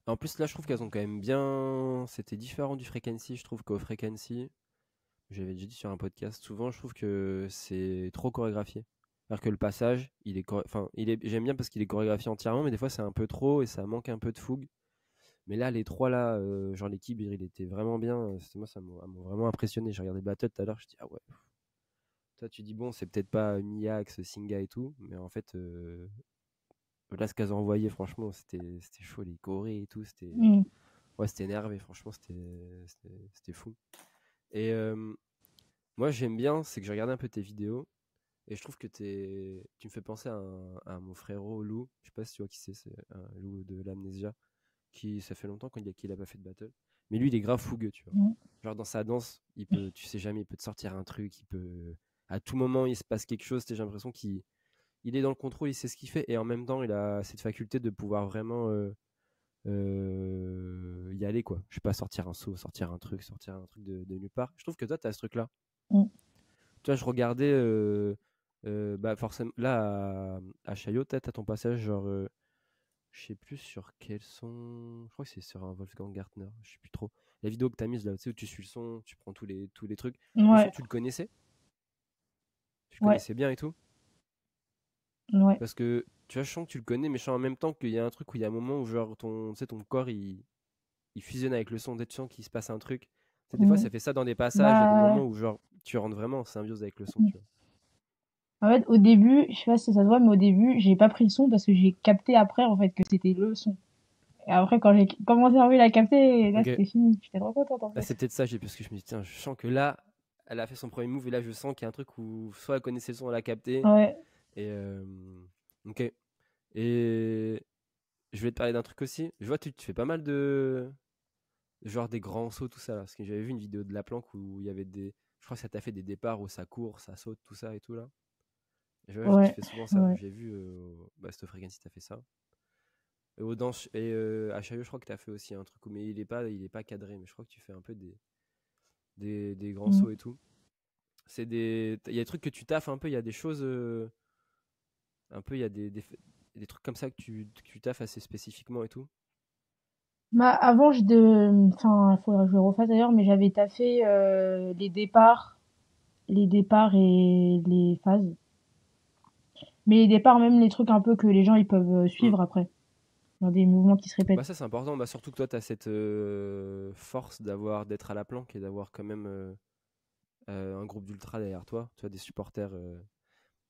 en plus, là, je trouve qu'elles ont quand même bien. C'était différent du Frequency. Je trouve qu'au Frequency, j'avais déjà dit sur un podcast, souvent, je trouve que c'est trop chorégraphié. Alors que le passage, enfin, j'aime bien parce qu'il est chorégraphié entièrement, mais des fois, c'est un peu trop et ça manque un peu de fougue. Mais là, les trois, là, genre l'équipe, il était vraiment bien. Moi, ça m'a vraiment impressionné. J'ai regardé Battle tout à l'heure, je dis, ah ouais. Toi, tu dis, bon, c'est peut-être pas Miax, Singa et tout, mais en fait, là, ce qu'elles ont envoyé, franchement, c'était chaud, les chorés et tout. Mm. Ouais, c'était énervé, franchement, c'était fou. Et moi, j'aime bien, c'est que j'ai regardé un peu tes vidéos et je trouve que tu me fais penser à mon frérot Lou. Je sais pas si tu vois qui c'est un Lou de l'Amnesia, qui ça fait longtemps qu'il a pas fait de battle. Mais lui, il est grave fougueux, tu vois. Mm. Genre dans sa danse, tu sais jamais, il peut te sortir un truc, à tout moment, il se passe quelque chose. J'ai l'impression qu'il est dans le contrôle, il sait ce qu'il fait et en même temps, il a cette faculté de pouvoir vraiment y aller quoi. Je sais pas, sortir un saut, sortir un truc de nulle part. Je trouve que toi, tu as ce truc-là. Mm. Tu vois, je regardais, bah forcément, là, à Chaillot, t'as ton passage, genre, je sais plus sur quel son, je crois que c'est sur un Wolfgang Gartner, je sais plus trop. La vidéo que t'as mise là, tu sais, où tu suis le son, tu prends tous les trucs. Le son, Ouais, tu le connaissais? Tu le ouais, connaissais bien et tout? ouais. Parce que, tu vois, je sens que tu le connais, mais je sens en même temps qu'il y a un truc où il y a un moment où, genre, tu sais, ton corps, il fusionne avec le son, tu sens qu'il se passe un truc. Tu sais, des fois, Mm. ça fait ça dans des passages, il y a des Bah, moments où, genre, tu rentres vraiment en symbiose avec le son, tu vois. en fait, au début, je sais pas si ça se voit, mais au début, j'ai pas pris le son parce que j'ai capté après, en fait, que c'était le son. Et après, quand j'ai commencé à envie la capter, là, Ok. c'était fini. J'étais trop contente, en Là, fait. c'est peut-être ça, parce que je me dis, tiens, je sens que là, elle a fait son premier move, et là, je sens qu'il y a un truc où soit elle connaissait le son, elle a capté, Ouais. et ok. Et je vais te parler d'un truc aussi. Je vois, tu fais pas mal de. Genre des grands sauts, tout ça, là. Parce que j'avais vu une vidéo de la planque où il y avait des. Je crois que ça t'a fait des départs où ça court, ça saute, tout ça et tout, là. Et je vois que tu Ouais. fais souvent ça. Ouais. J'ai vu, bah, cette Frequency, t'as fait ça. Et à Chaillot, je crois que t'as fait aussi un truc, mais il est pas cadré, mais je crois que tu fais un peu des grands Mm. sauts et tout. Il y a des trucs que tu taffes un peu, il y a des choses, un peu, il y a des trucs comme ça que tu taffes assez spécifiquement et tout. Bah, avant, enfin, faudrait que je le refasse d'ailleurs, mais j'avais taffé, les départs et les phases. Mais les départs, même les trucs un peu que les gens, ils peuvent Mm. suivre après. Dans des mouvements qui se Bah répètent. ça c'est important, bah, surtout que toi tu as cette force d'être à la planque et d'avoir quand même un groupe d'ultra derrière toi, tu as des supporters.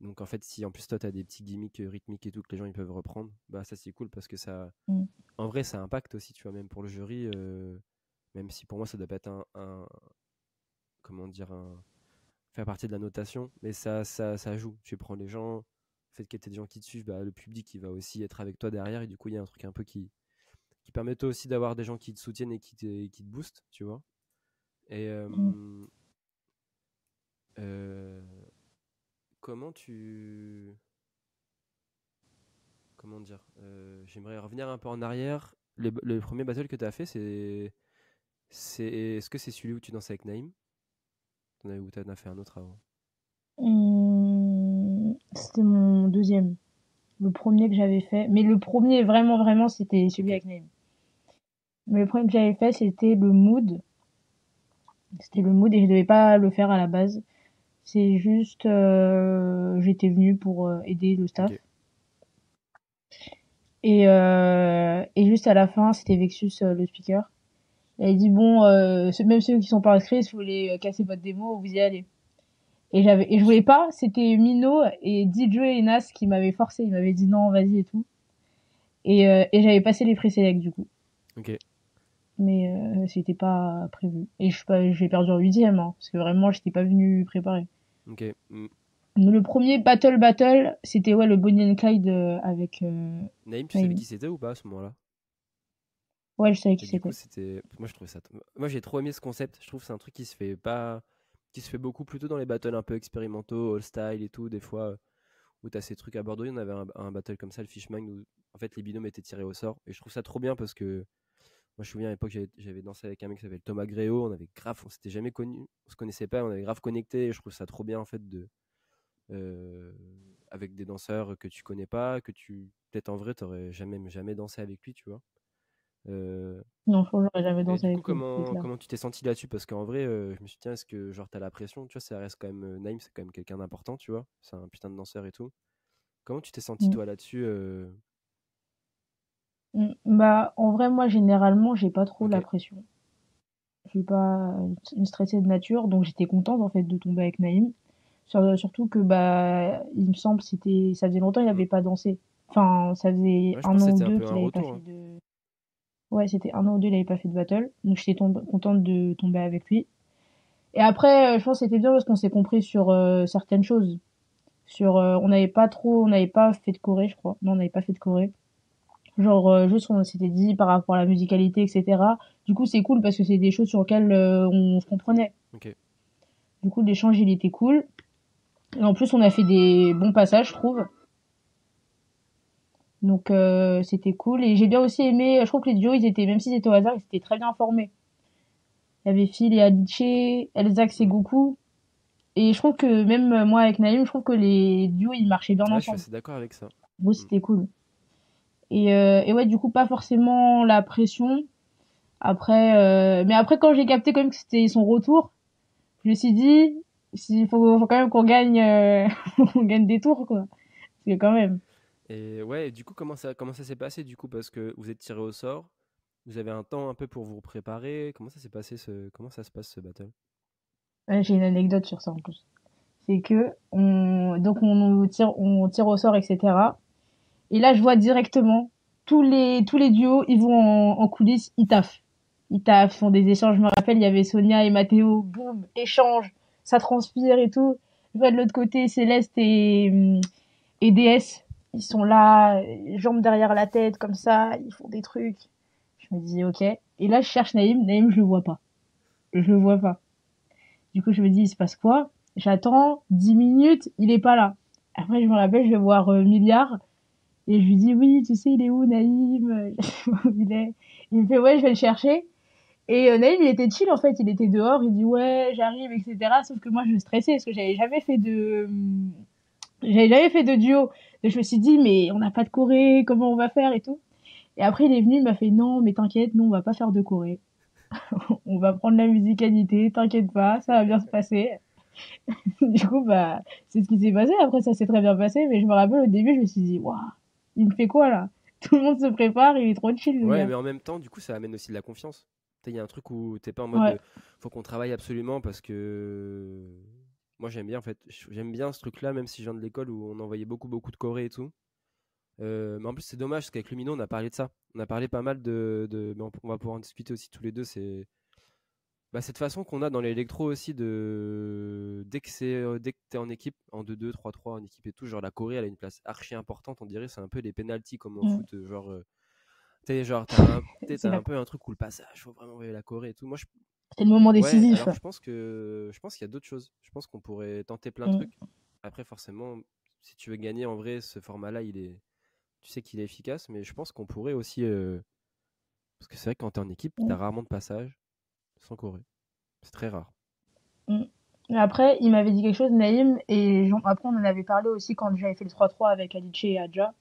Donc en fait si en plus toi tu as des petits gimmicks rythmiques et tout que les gens ils peuvent reprendre, bah ça c'est cool parce que ça, Mm. en vrai ça impacte aussi, tu vois, même pour le jury, même si pour moi ça doit pas être comment dire, faire partie de la notation, mais ça joue. Tu prends les gens, le fait qu'il y ait des gens qui te suivent, bah, le public il va aussi être avec toi derrière, et du coup il y a un truc un peu qui permet toi aussi d'avoir des gens qui te soutiennent et qui te boostent, tu vois. Et Mm. euh, comment tu. Comment dire, j'aimerais revenir un peu en arrière. Le premier battle que tu as fait, est-ce que c'est celui où tu danses avec Naïm? Ou t'en as fait un autre avant? C'était mon deuxième. Le premier que j'avais fait. Mais le premier, vraiment, vraiment, c'était celui Ok, avec Naïm. Mais le premier que j'avais fait, c'était le mood. C'était le mood et je devais pas le faire à la base. C'est juste, j'étais venue pour aider le staff. ok. Et juste à la fin, c'était Vexus, le speaker. Il a dit bon, même ceux qui sont pas inscrits, si vous voulez casser votre démo, vous y allez. Et je voulais pas, c'était Mino et DJ et Nas qui m'avaient forcé, ils m'avaient dit non, vas-y et tout. Et j'avais passé les présélects du coup. Ok, Mais c'était pas prévu. Et je suis pas, j'ai perdu en huitième, hein, parce que vraiment, j'étais pas venu préparer. ok. Le premier battle, c'était ouais le Bonnie and Clyde avec Naïm, tu savais Naïm. qui c'était ou pas à ce moment-là? Ouais, je savais qui Et du coup, c'était. c'était. Moi, je trouvais ça. Moi, j'ai trop aimé ce concept. Je trouve que c'est un truc qui se fait pas. Qui se fait beaucoup plutôt dans les battles un peu expérimentaux, all style et tout. Des fois, où t'as ces trucs à Bordeaux, il y en avait un battle comme ça, le Fishman, où en fait les binômes étaient tirés au sort. Et je trouve ça trop bien parce que moi, je me souviens à l'époque, j'avais dansé avec un mec qui s'appelle Thomas Gréo. On avait grave. On s'était jamais connu. On se connaissait pas. On avait grave connecté. Et je trouve ça trop bien en fait de. euh, avec des danseurs que tu connais pas, que tu. Peut-être en vrai, t'aurais jamais dansé avec lui, tu vois. Euh, Non, franchement, j'aurais jamais Et dansé du coup, avec lui, c'est clair. comment tu t'es senti là-dessus? Parce qu'en vrai, je me suis dit, tiens, est-ce que genre t'as la pression? Tu vois, ça reste quand même. Naïm, c'est quand même quelqu'un d'important, tu vois. C'est un putain de danseur et tout. Comment tu t'es senti Mm. toi là-dessus? Bah, en vrai, moi, généralement, j'ai pas trop Ok, la pression. Je suis pas une stressée de nature, donc j'étais contente, en fait, de tomber avec Naïm. Surtout que, bah, il me semble, ça faisait longtemps qu'il mm. avait pas dansé. Enfin, ça faisait Ouais, je un pense que an ou c'était un deux peu un qu'il avait pas retour, fait hein. de, ouais, c'était un an ou deux, il avait pas fait de battle. Donc, j'étais contente de tomber avec lui. Et après, je pense que c'était bien parce qu'on s'est compris sur certaines choses. On n'avait pas fait de choré, je crois. Non, on n'avait pas fait de choré. Genre, juste on s'était dit par rapport à la musicalité, etc. Du coup, c'est cool parce que c'est des choses sur lesquelles on se comprenait. Ok. Du coup, l'échange, il était cool. Et en plus, on a fait des bons passages, je trouve. Donc, c'était cool. Et j'ai bien aussi aimé, je trouve que les duos, ils étaient, même s'ils étaient au hasard, ils étaient très bien formés. Il y avait Phil et Adichie, Elzax et Mm. Goku. Et je trouve que même moi avec Naïm, je trouve que les duos, ils marchaient bien Ouais, je suis ensemble. assez d'accord avec ça. Du coup, Mm. c'était cool. Et ouais, du coup, pas forcément la pression. Après, mais après, quand j'ai capté quand même que c'était son retour, je me suis dit, faut quand même qu'on gagne, qu'on gagne des tours, quoi. Parce que quand même. Et ouais, et du coup, comment ça s'est passé du coup? Parce que vous êtes tiré au sort, vous avez un temps un peu pour vous préparer. Comment ça s'est passé comment ça se passe ce battle? Ouais, j'ai une anecdote sur ça en plus. C'est que donc on tire au sort, etc. Et là, je vois directement tous les duos, ils vont en coulisses, ils taffent, font des échanges. Je me rappelle, il y avait Sonia et Mathéo, boum, échange, ça transpire et tout. Je vois de l'autre côté Céleste et DS, ils sont là, jambes derrière la tête comme ça, ils font des trucs. Je me dis ok. Et là, je cherche Naïm, Naïm, je le vois pas, je le vois pas. Du coup, je me dis, il se passe quoi? J'attends 10 minutes, il est pas là. Après, je me rappelle, je vais voir Milliard et je lui dis, oui, tu sais, il est où, Naïm? Il est. Il me fait, ouais, je vais le chercher. Et Naïm, il était chill, en fait, il était dehors, il dit, ouais, j'arrive, etc. Sauf que moi, je stressais parce que j'avais jamais fait de duo. Donc, je me suis dit, mais on n'a pas de choré, comment on va faire et tout. Et après, il est venu, il m'a fait, non, mais t'inquiète, nous, on va pas faire de choré. On va prendre la musicalité, t'inquiète pas, ça va bien se passer. Du coup, bah, c'est ce qui s'est passé. Après, ça s'est très bien passé. Mais je me rappelle, au début, je me suis dit, waouh, il me fait quoi là? Tout le monde se prépare, il est trop chill, le Ouais, gars. mais en même temps, du coup, ça amène aussi de la confiance. Tu sais, il y a un truc où t'es pas en mode Ouais. faut qu'on travaille absolument parce que moi j'aime bien en fait, j'aime bien ce truc-là, même si je viens de l'école où on envoyait beaucoup de choré et tout. Mais en plus, c'est dommage parce qu'avec Lumino, on a parlé de ça. On a parlé pas mal mais on va pouvoir en discuter aussi tous les deux. C'est bah, cette façon qu'on a dans l'électro aussi dès que t'es en équipe, en 2-2, 3-3, en équipe et tout, genre la choré, elle a une place archi importante. On dirait c'est un peu les penalties comme en Mm. foot, genre. T'es genre, C'est t'as la... un peu un truc où le passage, faut vraiment envoyer la Corée et tout. C'est le moment Ouais, décisif. alors je pense qu'il y a d'autres choses. Je pense qu'on pourrait tenter plein de Mm. trucs. Après, forcément, si tu veux gagner en vrai, ce format-là, tu sais qu'il est efficace, mais je pense qu'on pourrait aussi, parce que c'est vrai que quand t'es en équipe, t'as Mm. rarement de passage sans Corée. C'est très rare. Mm. Mais après, il m'avait dit quelque chose, Naïm, et après on en avait parlé aussi quand j'avais fait le 3-3 avec Alice et Adja.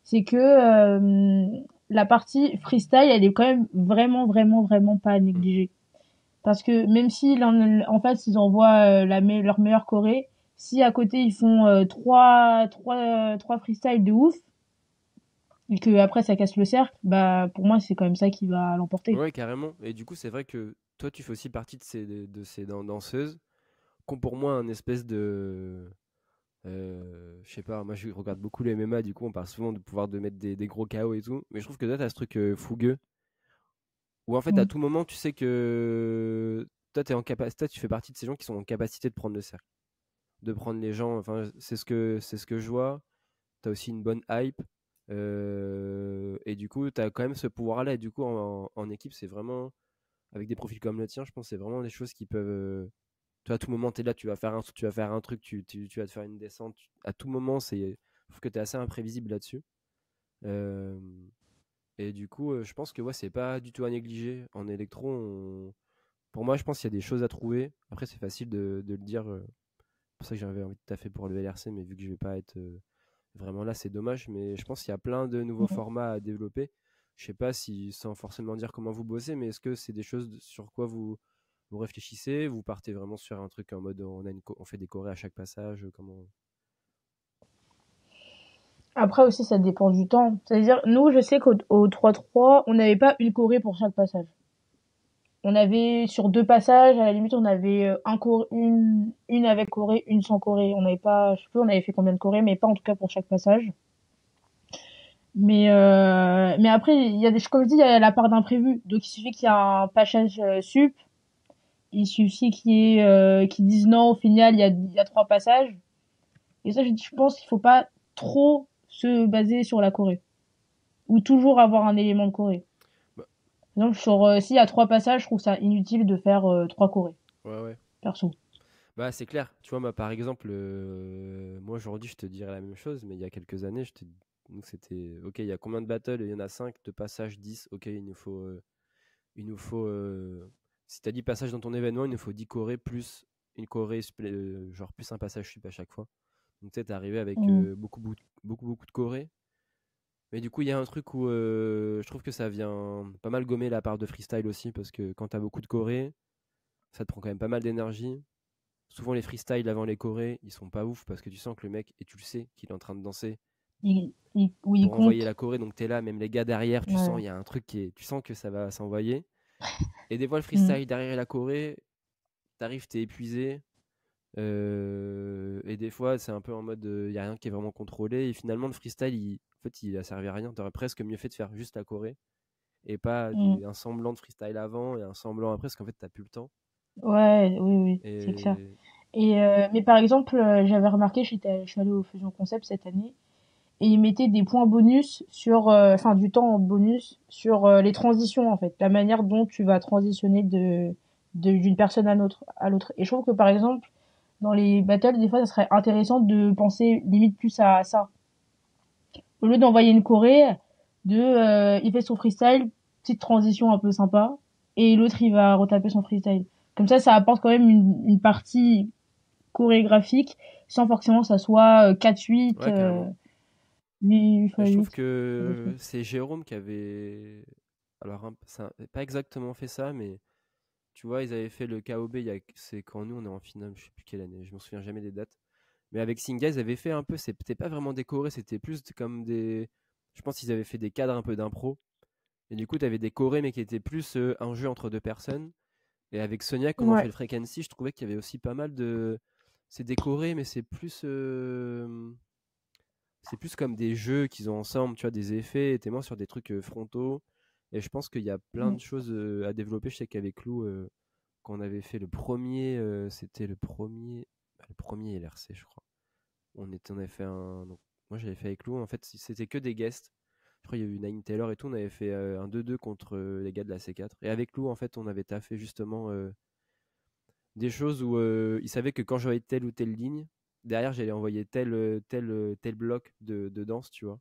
C'est que la partie freestyle, elle est quand même vraiment, vraiment, vraiment pas à Mm. négliger. Parce que même si en fait ils envoient leur meilleure choré, si à côté ils font trois freestyles de ouf et que après ça casse le cercle, bah pour moi c'est quand même ça qui va l'emporter. Ouais, carrément. Et du coup, c'est vrai que toi, tu fais aussi partie de ces danseuses qui ont pour moi un espèce de. Je sais pas, moi je regarde beaucoup les MMA, du coup, on parle souvent de pouvoir de mettre des gros KO et tout. Mais je trouve que toi, t'as ce truc fougueux où en fait, à Mm. tout moment, tu sais que toi, t'es en capacité, tu fais partie de ces gens qui sont en capacité de prendre le cercle, de prendre les gens. Enfin, c'est ce que je vois. T'as aussi une bonne hype. Et du coup, t'as quand même ce pouvoir-là. Et du coup, en équipe, c'est vraiment avec des profils comme le tien, je pense que c'est vraiment des choses qui peuvent. Toi, à tout moment, tu es là, tu vas faire un truc, tu vas te faire une descente. À tout moment, je trouve que tu es assez imprévisible là-dessus. Euh, et du coup, je pense que ouais, c'est pas du tout à négliger. En électro, pour moi, je pense qu'il y a des choses à trouver. Après, c'est facile de le dire. C'est pour ça que j'avais envie de taffer pour le VLRC, mais vu que je vais pas être vraiment là, c'est dommage. Mais je pense qu'il y a plein de nouveaux Mm. formats à développer. Je sais pas si, sans forcément dire comment vous bossez, mais est-ce que c'est des choses sur quoi vous réfléchissez, vous partez vraiment sur un truc en mode on fait des chorés à chaque passage, comment. Après aussi ça dépend du temps. C'est-à-dire nous je sais qu'au 3-3 on n'avait pas une choré pour chaque passage. On avait sur deux passages, à la limite, on avait une avec choré, une sans choré. On n'avait pas, je sais plus, on avait fait combien de choré, mais pas en tout cas pour chaque passage. Mais après, il y a comme je dis, il y a la part d'imprévu. Donc, il suffit qu'il y ait un passage sup. Il suffit qu'ils disent non, au final, il y a trois passages. Et ça, je pense qu'il faut pas trop se baser sur la choré. Ou toujours avoir un élément de choré. Bah, Donc, s'il y a trois passages, je trouve ça inutile de faire trois chorés, ouais, ouais. perso. Bah, c'est clair. Tu vois, moi, par exemple, moi, aujourd'hui, je te dirais la même chose, mais il y a quelques années, nous, c'était, OK, il y a combien de battles? Il y en a 5 de passages 10. OK, si t'as 10 passages dans ton événement, il nous faut 10 chorés plus une choré, genre plus un passage sup à chaque fois. Donc, tu sais, t'es arrivé avec Mm. beaucoup, beaucoup, beaucoup, beaucoup de chorés. Mais du coup, il y a un truc où je trouve que ça vient pas mal gommer la part de freestyle aussi, parce que quand t'as beaucoup de choré, ça te prend quand même pas mal d'énergie. Souvent, les freestyles avant les chorés, ils sont pas ouf, parce que tu sens que le mec, et tu le sais, qu'il est en train de danser Où il pour envoyer compte. la choré, donc t'es là, même les gars derrière, tu sens, Ouais. il y a un truc tu sens que ça va s'envoyer. Et des fois, le Mm. freestyle derrière la choré, t'arrives, t'es épuisé. Et des fois, c'est un peu en mode, il y a rien qui est vraiment contrôlé. Et finalement, le freestyle, en fait, il a servi à rien. T'aurais presque mieux fait de faire juste la choré et pas Mm. un semblant de freestyle avant et un semblant après, parce qu'en fait, t'as plus le temps. Ouais, oui, oui, c'est clair. Et Mais par exemple, j'avais remarqué, je suis allée au Fusion Concept cette année, et ils mettaient des points bonus enfin, du temps en bonus sur les transitions, en fait, la manière dont tu vas transitionner d'une personne à l'autre. Et je trouve que, par exemple, dans les battles, des fois, ça serait intéressant de penser limite plus à ça. Au lieu d'envoyer une choré, il fait son freestyle, petite transition un peu sympa, et l'autre, il va retaper son freestyle. Comme ça apporte quand même une partie chorégraphique, sans forcément que ça soit 4-8, ouais, carrément. 8 Mais fois je trouve 8. que c'est Jérôme qui avait. Alors, ça n'a pas exactement fait ça, mais tu vois, ils avaient fait le KOB, c'est quand nous on est en finale, je sais plus quelle année, je m'en souviens jamais des dates. Mais avec Singa, ils avaient fait un peu, c'était pas vraiment décoré, c'était plus comme des. Je pense qu'ils avaient fait des cadres un peu d'impro. Et du coup, tu avais des chorés, mais qui étaient plus un jeu entre deux personnes. Et avec Sonia, quand on fait Ouais. le frequency, je trouvais qu'il y avait aussi pas mal de. C'est décoré, mais c'est plus comme des jeux qu'ils ont ensemble, tu vois, des effets, et t'es moins sur des trucs frontaux. Et je pense qu'il y a plein de choses à développer. Je sais qu'avec Lou, quand on avait fait le premier, c'était le premier LRC, je crois. On avait fait donc, moi j'avais fait avec Lou, en fait, c'était que des guests. Je crois qu'il y a eu Nine Taylor et tout. On avait fait un 2-2 contre les gars de la C4. Et avec Lou, en fait, on avait taffé justement des choses où il savait que quand j'avais telle ou telle ligne, derrière j'allais envoyer tel bloc de danse, tu vois.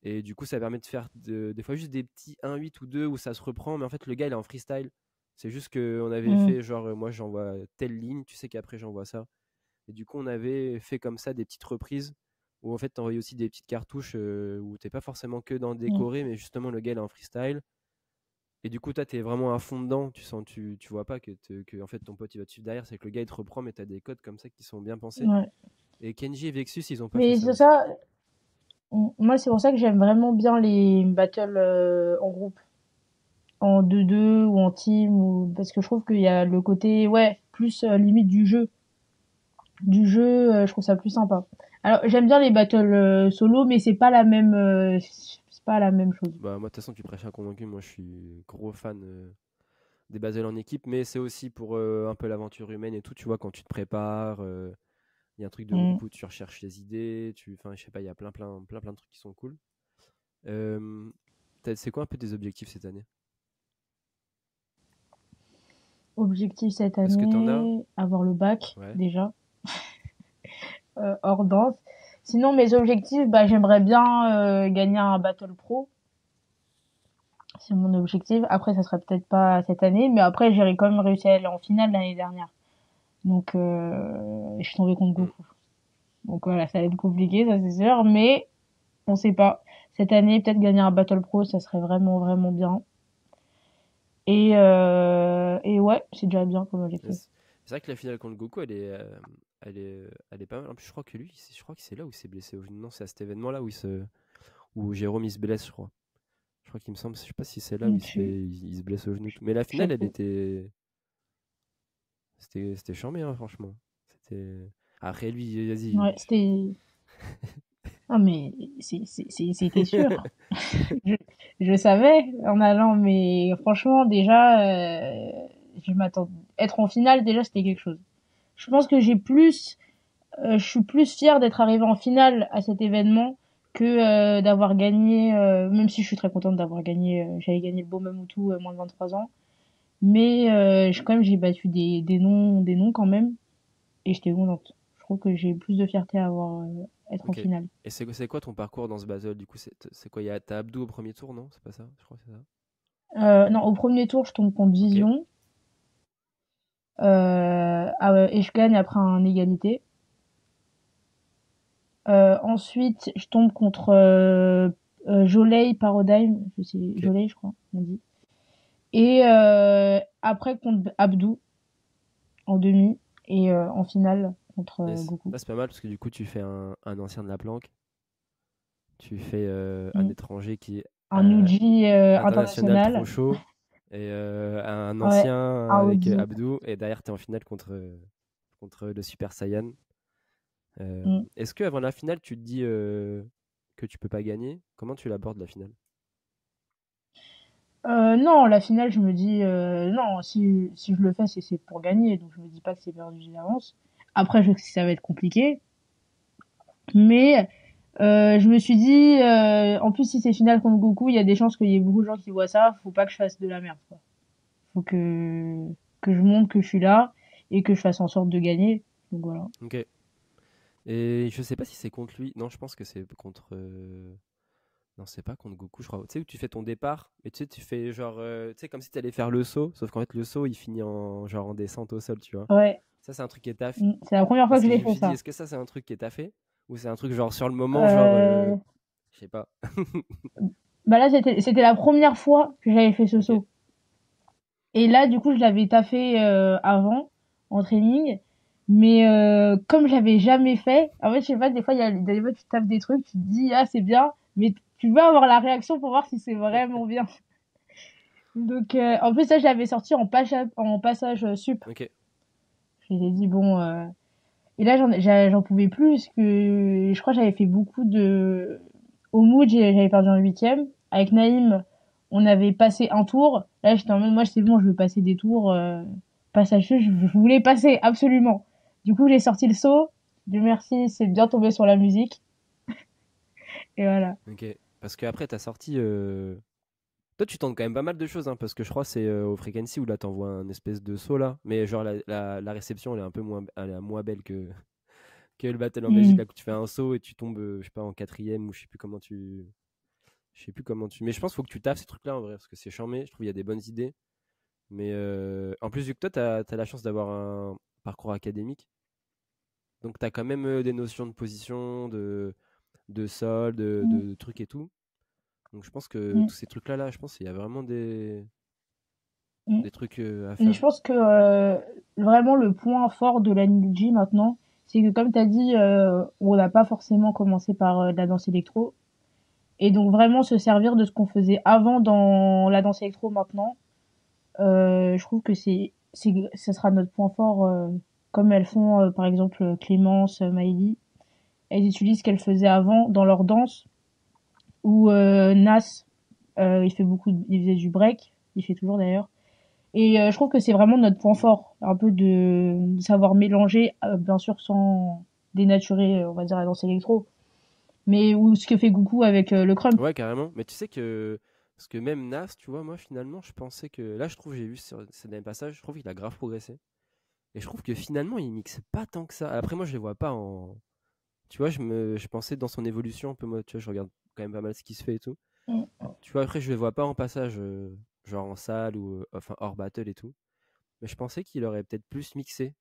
Et du coup, ça permet de faire des fois juste des petits 1-8 ou 2 où ça se reprend, mais en fait, le gars il est en freestyle. C'est juste qu'on avait Mm. fait, genre, moi j'envoie telle ligne, tu sais qu'après j'envoie ça. Et du coup, on avait fait comme ça des petites reprises où en fait, t'envoyais aussi des petites cartouches où t'es pas forcément que dans le Mm. décoré, mais justement, le gars il est en freestyle. Et du coup, toi, t'es vraiment à fond dedans. Tu vois pas que en fait, ton pote il va te suivre derrière. C'est que le gars il te reprend, mais t'as des codes comme ça qui sont bien pensés. Ouais. Et Kenji et Vexus, ils ont pas fait Mais ça c'est aussi. ça, moi c'est pour ça que j'aime vraiment bien les battles en groupe, en 2-2 ou en team, ou parce que je trouve qu'il y a le côté, ouais, plus limite du jeu, je trouve ça plus sympa. Alors j'aime bien les battles solo, mais c'est pas la même chose. Bah, moi, de toute façon, tu prêches un convaincu. Moi, je suis gros fan des battles en équipe, mais c'est aussi pour un peu l'aventure humaine et tout. Tu vois, quand tu te prépares, il y a un truc de Mm. groupe où tu recherches les idées. Enfin, je sais pas, il y a plein de trucs qui sont cool. Euh, c'est quoi un peu tes objectifs cette année? Objectif cette Est-ce que t'en as? année, avoir le bac Ouais. déjà, hors danse. Sinon mes objectifs, bah j'aimerais bien gagner un battle pro. C'est mon objectif. Après, ça sera peut-être pas cette année, mais après, j'aurais quand même réussi à aller en finale l'année dernière. Donc, je suis tombée contre Mm. Goku. Donc voilà, ça va être compliqué, ça c'est sûr, mais on sait pas. Cette année, peut-être gagner un Battle Pro, ça serait vraiment, vraiment bien. Et ouais, c'est déjà bien comme objectif. C'est vrai que la finale contre Goku, elle est pas mal. En plus, je crois que lui, je crois que c'est là où il s'est blessé au genou. Non, c'est à cet événement-là où Jérôme il se blesse, je crois. Je crois qu'il me semble, je sais pas si c'est là où Tu, il se blesse au genou. Mais la je sais finale, pas. c'était charmé, hein, franchement. C'était. Après lui, vas-y. Ouais, c'était, ah, mais c'était sûr. Je, je savais en allant, mais franchement, déjà, je m'attends, être en finale, déjà, c'était quelque chose. Je pense que je suis plus fière d'être arrivée en finale à cet événement que d'avoir gagné, même si je suis très contente d'avoir gagné, j'avais gagné le beau Mamoutou moins de 23 ans, mais quand même j'ai battu des noms quand même, et j'étais contente. Je trouve que j'ai plus de fierté à avoir être en Ok. finale. Et c'est quoi ton parcours dans ce battle? Du coup, c'est quoi? T'as Abdou au premier tour, non? C'est pas ça? Je crois que c'est ça. Non, au premier tour, je tombe contre Ok. Vision, et je gagne après un égalité. Ensuite, je tombe contre Jolei Paradigm, je sais, Ok. Jolei, je crois, on dit. Et après contre Abdou en demi et en finale contre Yes. Goku. Là, c'est pas mal parce que du coup, tu fais un ancien de la planque. Tu fais un Mm. étranger qui est Un Uji international trop international. chaud et un Ouais, ancien un avec Audi. Abdou. Et derrière, tu es en finale contre le Super Saiyan. Mm. Est-ce que avant la finale, tu te dis que tu peux pas gagner? Comment tu l'abordes la finale? Non, la finale, je me dis non, si je le fais, c'est pour gagner, donc je me dis pas que c'est perdu d'avance. Après, je sais que ça va être compliqué, mais je me suis dit, en plus, si c'est finale contre Goku, il y a des chances qu'il y ait beaucoup de gens qui voient ça. Faut pas que je fasse de la merde, quoi. Faut que je montre que je suis là et que je fasse en sorte de gagner. Donc voilà. Ok. Et je sais pas si c'est contre lui. Non, je pense que c'est contre. Non, c'est pas contre Goku, je crois. Tu sais, où tu fais ton départ, et tu sais, tu fais genre. Tu sais, comme si tu allais faire le saut, sauf qu'en fait, le saut, il finit genre en descente au sol, tu vois. Ouais, Ça, c'est un truc qui est taf. c'est la première fois Parce que que j'ai je me fait suis dit, ça. est-ce que ça, c'est un truc qui est taffé? Ou c'est un truc genre sur le moment, genre. Euh, Je sais pas. Bah là, c'était la première fois que j'avais fait ce Ok. saut. Et là, du coup, je l'avais taffé avant, en training. Mais comme je l'avais jamais fait, en fait, je sais pas, des fois, des fois, tu taffes des trucs, tu te dis, ah, c'est bien, mais tu veux avoir la réaction pour voir si c'est vraiment bien. Donc, en plus, ça, je l'avais sorti en passage sup. Ok. Je m'étais dit, bon... Et là, j'en pouvais plus, parce que je crois que j'avais fait beaucoup de... Au mood, j'avais perdu en huitième. Avec Naïm, on avait passé un tour. Là, j'étais en mode, moi, c'est bon, je veux passer des tours. Passage sup, je voulais passer, absolument. Du coup, j'ai sorti le saut. Dieu merci, c'est bien tombé sur la musique. Et voilà. Ok. Parce que après, t'as sorti. Toi, tu tentes quand même pas mal de choses, hein, parce que je crois que c'est au Frequency où là, t'envoies un espèce de saut là. Mais genre, la réception, elle est un peu moins belle que le Battle en Belgique, Mm. là, où tu fais un saut et tu tombes, je sais pas, en quatrième ou je sais plus comment tu. Mais je pense qu'il faut que tu taffes ces trucs-là en vrai, parce que c'est charmé. Je trouve qu'il y a des bonnes idées. Mais en plus, vu que toi, t'as la chance d'avoir un parcours académique, donc t'as quand même des notions de position, de sol, Mm, de trucs et tout. Donc je pense que mm, tous ces trucs-là, je pense qu'il y a vraiment mm. des trucs à Mais faire. je pense que vraiment le point fort de l'analogie maintenant, c'est que comme tu as dit, on n'a pas forcément commencé par de la danse électro. Et donc vraiment se servir de ce qu'on faisait avant dans la danse électro maintenant, je trouve que ça sera notre point fort, comme elles font par exemple Clémence, Maëlie. Elles utilisent ce qu'elles faisaient avant dans leur danse, ou Nas, il faisait du break, il fait toujours d'ailleurs. Et je trouve que c'est vraiment notre point Mm. fort, un peu de savoir mélanger, bien sûr sans dénaturer, on va dire la danse électro, mais ou ce que fait Coucou avec le crump. Ouais, carrément. Mais tu sais que. Parce que même Nas, tu vois, moi finalement, je pensais que. Là, je trouve, j'ai vu sur ces derniers passages, je trouve qu'il a grave progressé. Et je trouve que finalement, il mixe pas tant que ça. Après, moi, je les vois pas en. Tu vois, je pensais dans son évolution un peu, moi, tu vois, je regarde quand même pas mal ce qui se fait et tout. Mm. Tu vois, après, je les vois pas en passage, genre en salle ou enfin hors battle et tout. Mais je pensais qu'il aurait peut-être plus mixé.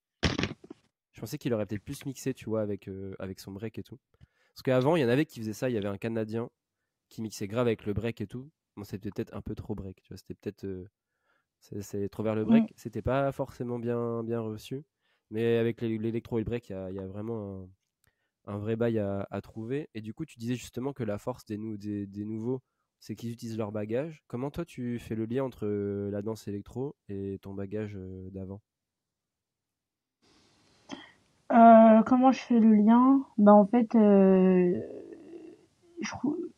Je pensais qu'il aurait peut-être plus mixé, tu vois, avec son break et tout. Parce qu'avant, il y en avait qui faisaient ça. Il y avait un Canadien qui mixait grave avec le break et tout. Bon, c'était peut-être un peu trop break, tu vois. C'était peut-être c'est trop vers le Mm. break. C'était pas forcément bien reçu. Mais avec l'électro et le break, il y a vraiment un vrai bail à trouver. Et du coup, tu disais justement que la force des nouveaux, c'est qu'ils utilisent leur bagage. Comment toi, tu fais le lien entre la danse électro et ton bagage d'avant? Comment je fais le lien? Bah en fait,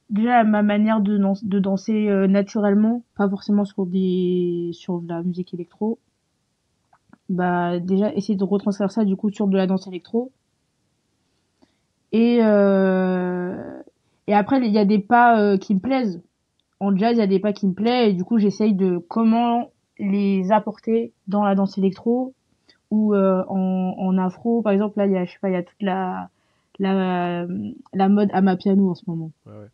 déjà ma manière de danser naturellement, pas forcément sur de la musique électro. Bah déjà essayer de retranscrire ça du coup sur de la danse électro. Et et après il y a des pas qui me plaisent. En jazz, il y a des pas qui me plaisent et du coup j'essaye de comment les apporter dans la danse électro ou en afro par exemple là il y a je sais pas il y a toute la la mode Amapiano en ce moment. Ouais, ouais.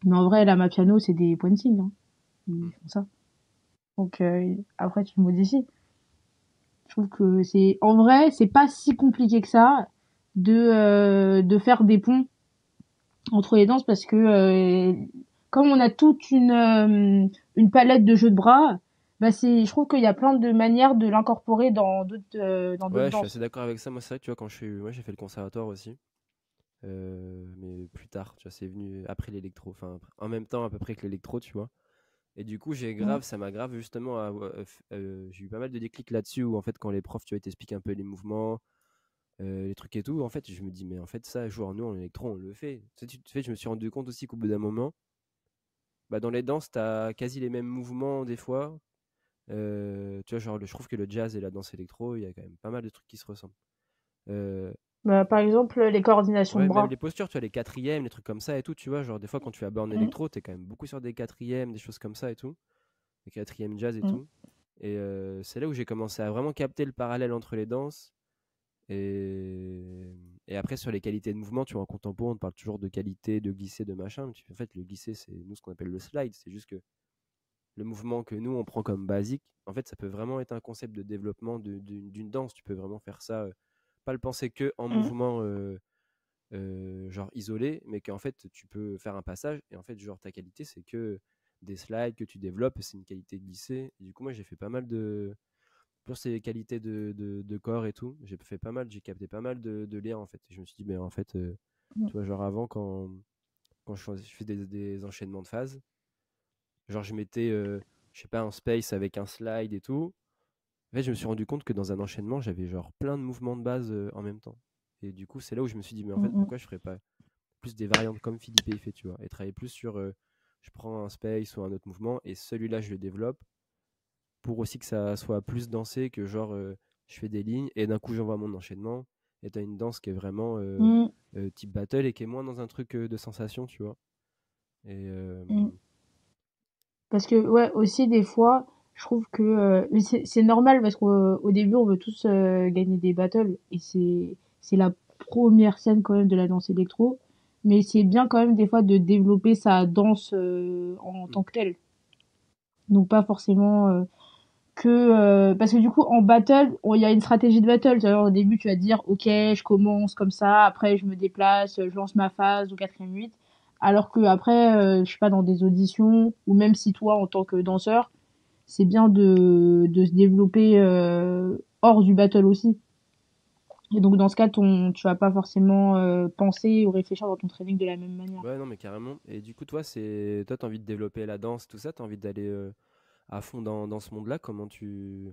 Mais en vrai l'Amapiano c'est des pointings hein. Mm. Ils font ça. Donc après tu modifies. Je trouve que c'est en vrai c'est pas si compliqué que ça de faire des ponts entre les danses parce que comme on a toute une palette de jeux de bras, bah je trouve qu'il y a plein de manières de l'incorporer dans d'autres Ouais, je suis assez danses. d'accord avec ça. Moi, c'est vrai que tu vois, moi, j'ai fait le conservatoire aussi. Mais plus tard, tu vois, c'est venu après l'électro, enfin en même temps à peu près que l'électro, tu vois. Et du coup, Mm, ça m'a grave justement, j'ai eu pas mal de déclics là-dessus où en fait quand les profs, tu vois, ils t'expliquent un peu les mouvements, les trucs et tout, en fait, je me dis mais en fait ça, jouer nous en électro, on le fait. Tu sais, je me suis rendu compte aussi qu'au bout d'un moment, bah, dans les danses, t'as quasi les mêmes mouvements des fois. Tu vois, genre je trouve que le jazz et la danse électro, il y a quand même pas mal de trucs qui se ressemblent. Euh, Bah, par exemple, les coordinations de Ouais, même bras. les postures, tu vois, les quatrièmes, les trucs comme ça et tout, tu vois, genre des fois quand tu vas bas en Mm, électro, t'es quand même beaucoup sur des quatrièmes, des choses comme ça et tout, des quatrièmes jazz et mm, tout. Et c'est là où j'ai commencé à vraiment capter le parallèle entre les danses. Et, et après, sur les qualités de mouvement, tu vois, en contemporain, on te parle toujours de qualité, de glisser, de machin. En fait, le glisser, c'est nous ce qu'on appelle le slide. C'est juste que le mouvement que nous, on prend comme basique, en fait, ça peut vraiment être un concept de développement d'une danse. Tu peux vraiment faire ça, pas le penser que en mm, mouvement. Genre isolé, mais qu'en fait tu peux faire un passage et en fait genre ta qualité c'est que des slides que tu développes, c'est une qualité glissée. Et du coup moi j'ai fait pas mal pour ces qualités de corps et tout, j'ai capté pas mal de liens en fait. Et je me suis dit mais en fait mm, tu vois genre avant quand je fais des enchaînements de phases, genre je mettais je sais pas un space avec un slide et tout. En fait je me suis rendu compte que dans un enchaînement j'avais genre plein de mouvements de base en même temps. Et du coup c'est là où je me suis dit mais en mm, fait mm, pourquoi je ferais pas plus des variantes comme Philippe fait, tu vois, et travailler plus sur je prends un space ou un autre mouvement et celui-là je le développe pour aussi que ça soit plus dansé que genre je fais des lignes et d'un coup j'envoie mon enchaînement et t'as une danse qui est vraiment mm, type battle et qui est moins dans un truc de sensation, tu vois. Et mm. Parce que ouais, aussi des fois, je trouve que mais c'est normal parce qu'au début on veut tous gagner des battles et c'est la première scène quand même de la danse électro. Mais c'est bien quand même des fois de développer sa danse en mm, tant que telle. Donc pas forcément parce que du coup en battle il y a une stratégie de battle, c'est-à-dire au début tu vas dire ok je commence comme ça, après je me déplace, je lance ma phase au quatrième 8, alors que après je sais pas, dans des auditions ou même si toi en tant que danseur c'est bien de se développer hors du battle aussi. Et donc dans ce cas tu vas pas forcément penser ou réfléchir dans ton training de la même manière. Ouais, non, mais carrément. Et du coup, toi, t'as envie de développer la danse, tout ça, t'as envie d'aller à fond dans ce monde-là. Comment tu.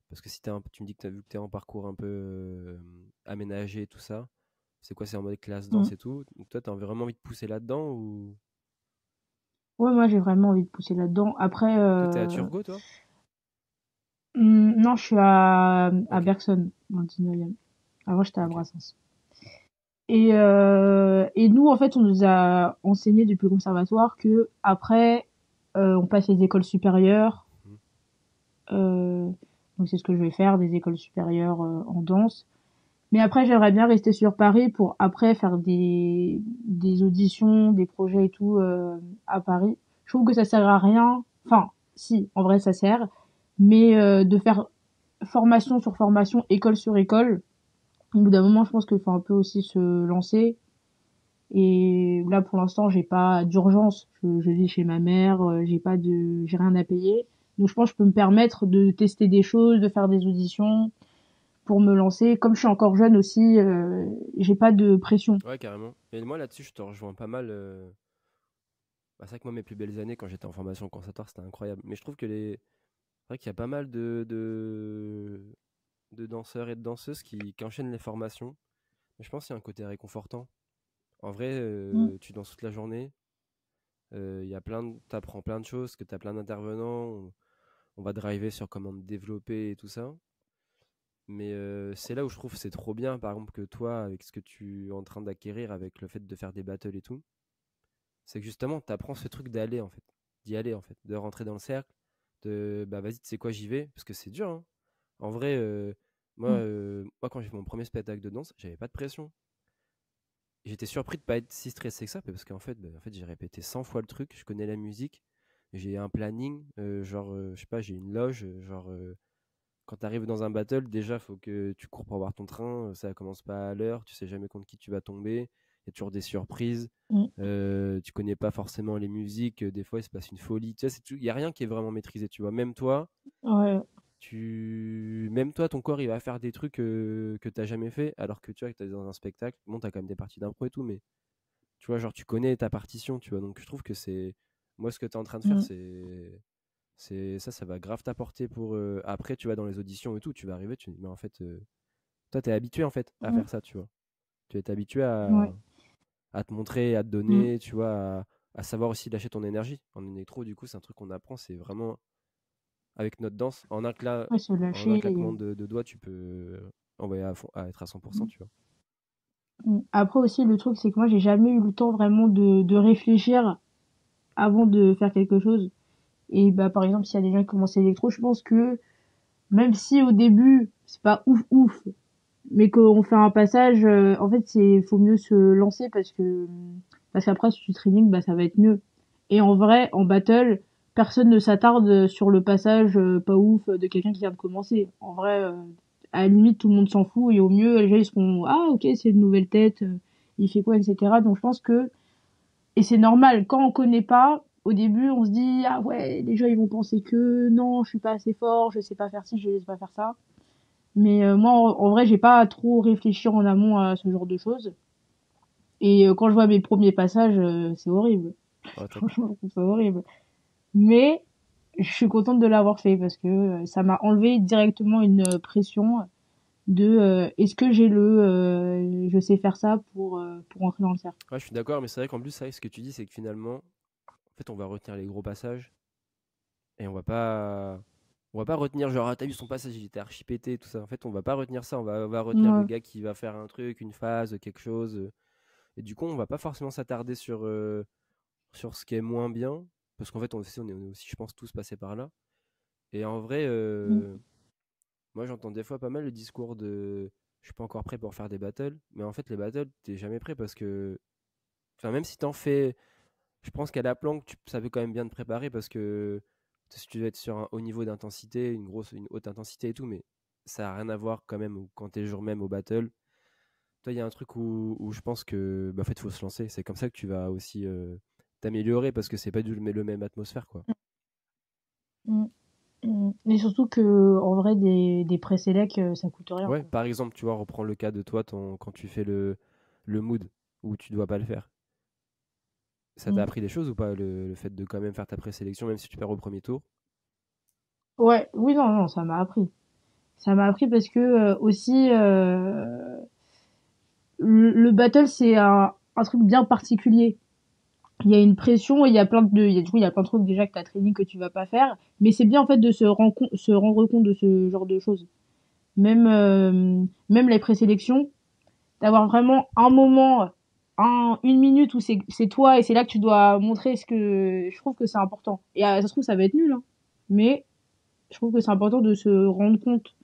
Parce que si tu me dis que vu que t'es en parcours un peu aménagé, tout ça, c'est quoi? C'est en mode classe Mm. danse et tout. Donc toi, t'as vraiment envie de pousser là-dedans ou. Ouais, moi j'ai vraiment envie de pousser là-dedans. Après Toi, t'es à Turgot, toi? non, je suis à Ok. Bergson dans le 19e. Avant j'étais à Ok. Brassens. Et nous, en fait, on nous a enseigné depuis le conservatoire que après, on passe les écoles supérieures. Mhm. Euh, donc c'est ce que je vais faire, des écoles supérieures en danse. Mais après, j'aimerais bien rester sur Paris pour après faire des auditions, des projets et tout à Paris. Je trouve que ça sert à rien. Enfin, si, en vrai, ça sert. Mais de faire formation sur formation, école sur école, au bout d'un moment, je pense qu'il faut un peu aussi se lancer. Et là, pour l'instant, j'ai pas d'urgence. Je vis chez ma mère, j'ai rien à payer. Donc, je pense que je peux me permettre de tester des choses, de faire des auditions pour me lancer. Comme je suis encore jeune aussi, j'ai pas de pression. Ouais, carrément. Et moi, là-dessus, je te rejoins pas mal. Bah, c'est vrai que moi, mes plus belles années, quand j'étais en formation au conservatoire, c'était incroyable. Mais je trouve que c'est vrai qu'il y a pas mal de danseurs et de danseuses qui enchaînent les formations. Mais je pense qu'il y a un côté réconfortant. En vrai, Mm. tu danses toute la journée. T'apprends plein de choses, que t'as plein d'intervenants. On va driver sur comment te développer et tout ça. Mais c'est là où je trouve que c'est trop bien, par exemple, que toi, avec ce que tu es en train d'acquérir, avec le fait de faire des battles et tout, c'est que justement, tu apprends ce truc d'aller, en fait. D'y aller, en fait. De rentrer dans le cercle, de bah vas-y, tu sais quoi, j'y vais. Parce que c'est dur, hein. En vrai, Mm. moi, quand j'ai fait mon premier spectacle de danse, j'avais pas de pression. J'étais surpris de pas être si stressé que ça, parce qu'en fait, j'ai répété 100 fois le truc, je connais la musique, j'ai un planning, je sais pas, j'ai une loge, quand tu arrives dans un battle, déjà, faut que tu cours pour avoir ton train, ça commence pas à l'heure, tu sais jamais contre qui tu vas tomber, il y a toujours des surprises, Mm. tu connais pas forcément les musiques, des fois il se passe une folie, tu sais, il y a rien qui est vraiment maîtrisé, tu vois, Ouais. même toi, ton corps, il va faire des trucs que t'as jamais fait, alors que tu vois, que t'es dans un spectacle, bon, t'as quand même des parties d'impro et tout, mais tu vois, genre, tu connais ta partition, tu vois. Donc, je trouve que moi, ce que tu es en train de faire, Mm. ça va grave t'apporter pour. Après, tu vas dans les auditions et tout, tu vas arriver, tu dis, mais en fait, toi, t'es habitué, en fait, à Mm. faire ça, tu vois. Tu es habitué Ouais. à te montrer, à te Mm. donner, tu vois, à savoir aussi lâcher ton énergie. En électro, du coup, c'est un truc qu'on apprend, c'est vraiment avec notre danse, Ouais, se en un lâcher. claquement de doigts, tu peux envoyer à fond, à être à 100%, Mm. tu vois. Mm. Après aussi, le truc, c'est que moi, j'ai jamais eu le temps vraiment de réfléchir avant de faire quelque chose. Et bah, par exemple, s'il y a des gens qui commencent l'électro, je pense que même si au début, c'est pas ouf ouf, mais qu'on fait un passage, en fait, faut mieux se lancer parce qu'après, si tu training, bah, ça va être mieux. Et en vrai, en battle, personne ne s'attarde sur le passage pas ouf de quelqu'un qui vient de commencer. En vrai, à la limite, tout le monde s'en fout et au mieux, les gens, ils seront, ah, ok, c'est une nouvelle tête, il fait quoi, etc. Donc, je pense que, et c'est normal, quand on connaît pas, au début, on se dit, ah ouais, les gens, ils vont penser que non, je suis pas assez fort, je sais pas faire ci, je sais pas faire ça. Mais moi, en vrai, j'ai pas trop réfléchi en amont à ce genre de choses. Et quand je vois mes premiers passages, c'est horrible. Oh, Franchement, je trouve ça horrible. Mais je suis contente de l'avoir fait parce que ça m'a enlevé directement une pression de est-ce que je sais faire ça pour entrer dans le cercle. Ouais, je suis d'accord, mais c'est vrai qu'en plus, c'est vrai que ce que tu dis, c'est que finalement, en fait, on va retenir les gros passages et on va pas retenir genre, ah, t'as vu son passage, il était archi pété, tout ça. En fait, on va pas retenir ça, on va retenir le Ouais. gars qui va faire un truc, une phase, quelque chose. Et du coup, on va pas forcément s'attarder sur ce qui est moins bien, parce qu'en fait, on est aussi, je pense, tous passés par là. Et en vrai, Mm. moi, j'entends des fois pas mal le discours de je suis pas encore prêt pour faire des battles, mais en fait, les battles, t'es jamais prêt parce que, enfin, même si t'en fais, je pense qu'à la planque, ça peut quand même bien te préparer parce que si tu veux être sur un haut niveau d'intensité, une haute intensité et tout, mais ça n'a rien à voir quand même quand tu es le jour même au battle. Toi, il y a un truc où je pense que en fait, faut se lancer. C'est comme ça que tu vas aussi t'améliorer parce que c'est pas le même atmosphère, quoi. Mm. Mais surtout que en vrai des présélects ça coûte rien Ouais, quoi. par exemple, tu vois, reprends le cas de toi quand tu fais le mood où tu dois pas le faire. Ça t'a Mm. appris des choses ou pas, le fait de quand même faire ta présélection, même si tu perds au premier tour? Ouais, oui non non, ça m'a appris. Ça m'a appris parce que aussi le battle c'est un truc bien particulier. Il y a une pression et il y a plein de il y a, du coup il y a plein de trucs déjà que t'as training que tu vas pas faire, mais c'est bien en fait de se rendre compte de ce genre de choses. Même les présélections, d'avoir vraiment un moment, une minute où c'est toi et c'est là que tu dois montrer ce que je trouve que c'est important. Et ça se trouve ça va être nul, hein. Mais je trouve que c'est important de se rendre compte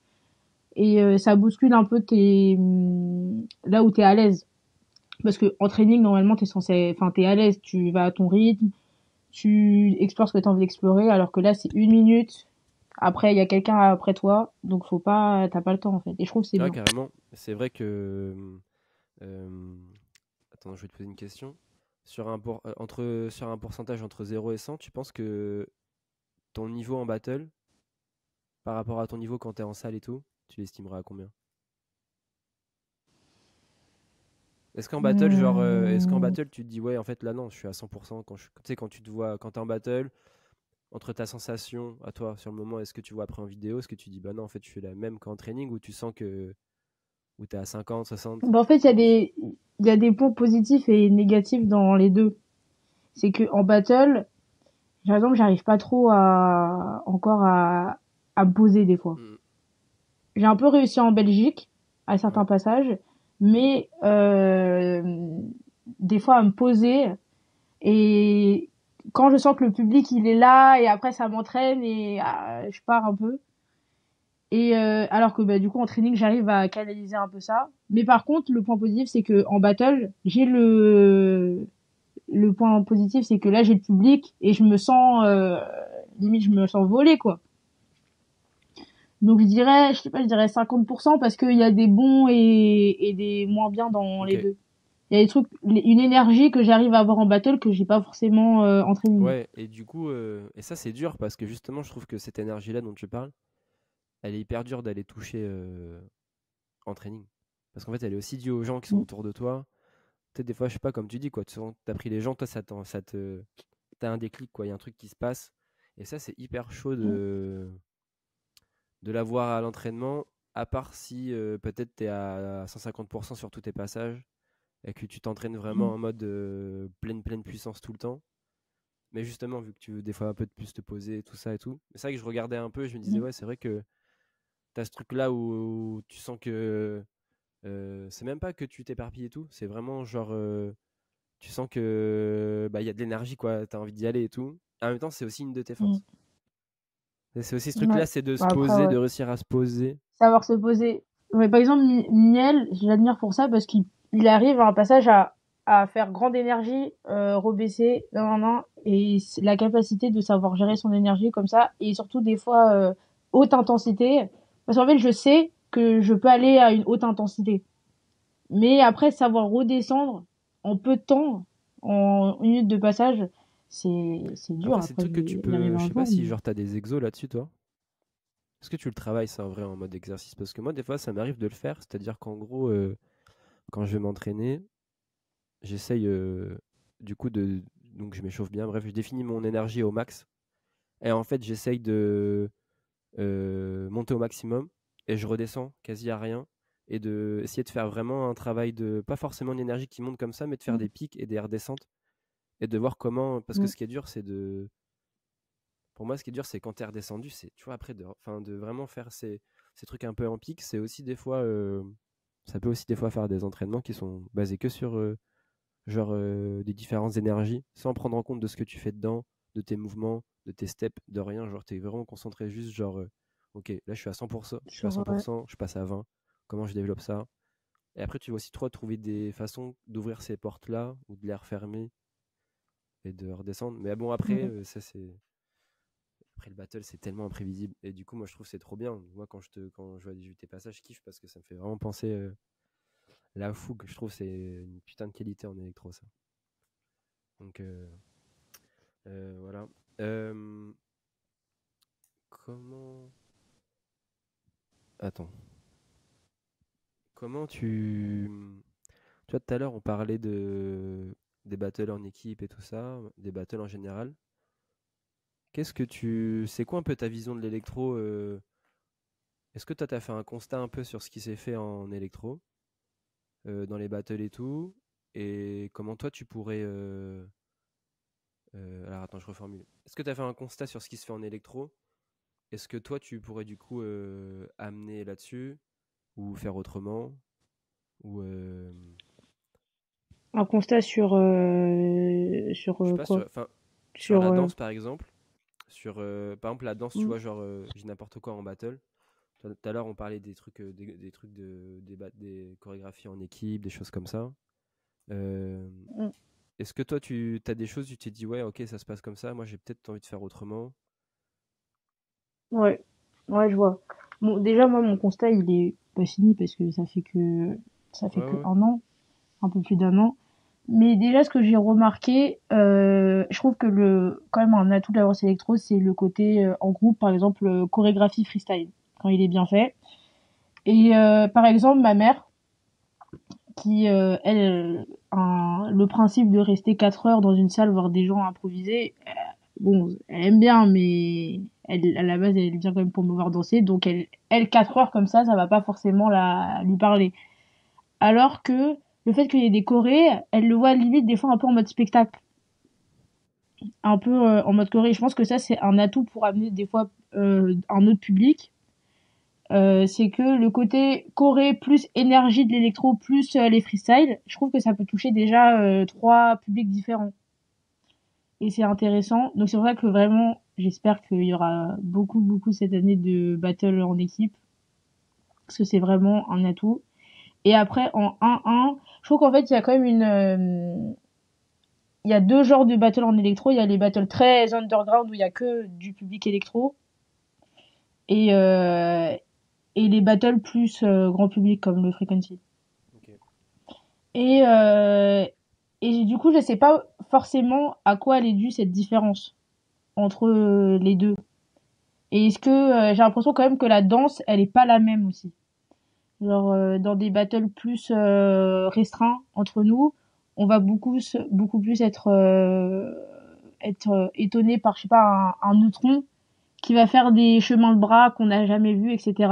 et ça bouscule un peu là où t'es à l'aise. Parce que en training normalement t'es à l'aise, tu vas à ton rythme, tu explores ce que t'as envie d'explorer, alors que là c'est une minute. Après il y a quelqu'un après toi, donc t'as pas le temps en fait. Et je trouve que c'est Ouais, bien. carrément. C'est vrai que euh, attends, je vais te poser une question. Sur un pourcentage entre 0 et 100, tu penses que ton niveau en battle, par rapport à ton niveau quand tu es en salle et tout, tu l'estimeras à combien? Est-ce qu'en Hum, battle, tu te dis, ouais, en fait, là, non, je suis à 100% tu sais, quand tu te vois, quand t'es en battle, entre ta sensation à toi sur le moment, est-ce que tu vois après en vidéo, est-ce que tu dis, bah non, en fait, je suis la même qu'en training, ou tu sens que, ou t'es à 50, 60? Bah, en fait, il y a des points positifs et négatifs dans les deux. C'est que en battle, par exemple, j'arrive pas trop à me poser des fois. Mm. J'ai un peu réussi en Belgique à Ouais, certains passages, mais des fois à me poser et quand je sens que le public il est là et après ça m'entraîne et je pars un peu. Et alors que bah, du coup en training j'arrive à canaliser un peu ça. Mais par contre le point positif c'est que en battle j'ai le point positif c'est que là j'ai le public et je me sens limite je me sens volée quoi. Donc je sais pas, je dirais 50% parce qu'il y a des bons et des moins bien dans ok. les deux. Il y a des trucs, une énergie que j'arrive à avoir en battle que j'ai pas forcément en training. Ouais, et du coup, et ça, c'est dur parce que justement, je trouve que cette énergie-là dont tu parles, elle est hyper dure d'aller toucher en training. Parce qu'en fait, elle est aussi due aux gens qui sont Mm. autour de toi. Peut-être des fois, je sais pas, comme tu dis, quoi, tu sens que t'as pris les gens, toi, t'as un déclic, quoi, il y a un truc qui se passe. Et ça, c'est hyper chaud Mm. de l'avoir à l'entraînement, à part si peut-être t'es à 150% sur tous tes passages et que tu t'entraînes vraiment Mm. en mode pleine puissance tout le temps. Mais justement, vu que tu veux des fois un peu de plus te poser, tout ça et tout. Mais c'est vrai que je regardais un peu et je me disais, Mm. ouais, c'est vrai que t'as ce truc-là où tu sens que c'est même pas que tu t'éparpilles et tout, c'est vraiment genre tu sens que bah il y a de l'énergie quoi, t'as envie d'y aller et tout. En même temps, c'est aussi une de tes Mm. forces. Et c'est aussi ce Ouais. truc-là, c'est de se Bah, après, poser, ouais. de réussir à se poser. Savoir se poser. Ouais, par exemple, Niel, je l'admire pour ça parce qu'il arrive à un passage à faire grande énergie, rebaisser, nan, et la capacité de savoir gérer son énergie comme ça, et surtout des fois haute intensité. Parce qu'en fait, je sais que je peux aller à une haute intensité. Mais après, savoir redescendre en peu de temps, en une minute de passage, c'est dur. Après, c'est le Après, truc que tu y arriver peux, je un sais pas jour, si mais... genre t'as des exos là-dessus toi. Est-ce que tu le travailles ça en vrai en mode exercice? Parce que moi, des fois, ça m'arrive de le faire, c'est-à-dire qu'en gros, quand je vais m'entraîner, j'essaye du coup donc je m'échauffe bien, bref, je définis mon énergie au max. Et en fait, j'essaye de monter au maximum et je redescends quasi à rien et de essayer de faire vraiment un travail de pas forcément une énergie qui monte comme ça, mais de faire Mm, des pics et des redescentes et de voir comment, parce que mm, ce qui est dur, c'est de pour moi, ce qui est dur, c'est quand t'es redescendu, c'est tu vois après de vraiment faire ces trucs un peu en pic, c'est aussi des fois ça peut aussi des fois faire des entraînements qui sont basés que sur des différentes énergies sans prendre en compte de ce que tu fais dedans, de tes mouvements, de tes steps, de rien. Genre, t'es vraiment concentré juste, genre, ok, là je suis à 100%, je suis à sur, ouais. 100%, je passe à 20, comment je développe ça. Et après, tu vas aussi trop trouver des façons d'ouvrir ces portes-là ou de les refermer et de redescendre. Mais bon, après, Mm. ça c'est. Après, le battle, c'est tellement imprévisible. Et du coup, moi, je trouve que c'est trop bien. Moi, quand je vois tes passages, je kiffe parce que ça me fait vraiment penser la fougue. Je trouve que c'est une putain de qualité en électro, ça. Donc, voilà. Euh, comment. Attends. Comment tu. Tu vois, tout à l'heure, on parlait des battles en équipe et tout ça, des battles en général. Qu'est-ce que tu. C'est quoi un peu ta vision de l'électro Est-ce que toi, t'as fait un constat un peu sur ce qui s'est fait en électro, dans les battles et tout, et comment toi, tu pourrais. Alors attends, je reformule. Est-ce que tu as fait un constat sur ce qui se fait en électro? Est-ce que toi, tu pourrais du coup amener là-dessus, ou faire autrement, ou Un constat je sais pas, quoi? sur Sur la danse par exemple. Par exemple, la danse, tu hmm, vois, genre, j'ai n'importe quoi en battle. Tout à l'heure, on parlait des trucs, des trucs des chorégraphies en équipe, des choses comme ça. Euh, hmm, Est-ce que toi, tu as des choses, tu t'es dit, ouais, ok, ça se passe comme ça, moi j'ai peut-être envie de faire autrement. ouais, ouais, je vois. Bon, déjà, moi, mon constat, il est pas fini parce que ça fait Ouais, que ouais. un an, un peu plus d'un an. Mais déjà, ce que j'ai remarqué, je trouve que quand même un atout de la danse électro, c'est le côté en groupe, par exemple, chorégraphie freestyle, quand il est bien fait. Et par exemple, ma mère, qui, le principe de rester 4 heures dans une salle, voir des gens improviser, bon, elle aime bien, mais à la base, elle vient quand même pour me voir danser, donc 4 heures comme ça va pas forcément lui parler. Alors que le fait qu'il y ait des chorés, elle le voit limite des fois un peu en mode spectacle, un peu en mode choré. Je pense que ça, c'est un atout pour amener des fois un autre public. C'est que le côté choré plus énergie de l'électro plus les freestyles, je trouve que ça peut toucher déjà 3 publics différents. Et c'est intéressant. Donc c'est pour ça que vraiment, j'espère qu'il y aura beaucoup cette année de battle en équipe. Parce que c'est vraiment un atout. Et après, en 1-1, je trouve qu'en fait, il y a quand même il y a 2 genres de battle en électro. Il y a les battles très underground où il y a que du public électro. Et, les battles plus grand public comme le Frequency. Ok. Et, du coup, je sais pas forcément à quoi elle est due cette différence entre les deux. Et est-ce que j'ai l'impression quand même que la danse, elle est pas la même aussi. Genre dans des battles plus restreints entre nous, on va beaucoup plus être étonné par je sais pas un neutron qui va faire des chemins de bras qu'on n'a jamais vus, etc.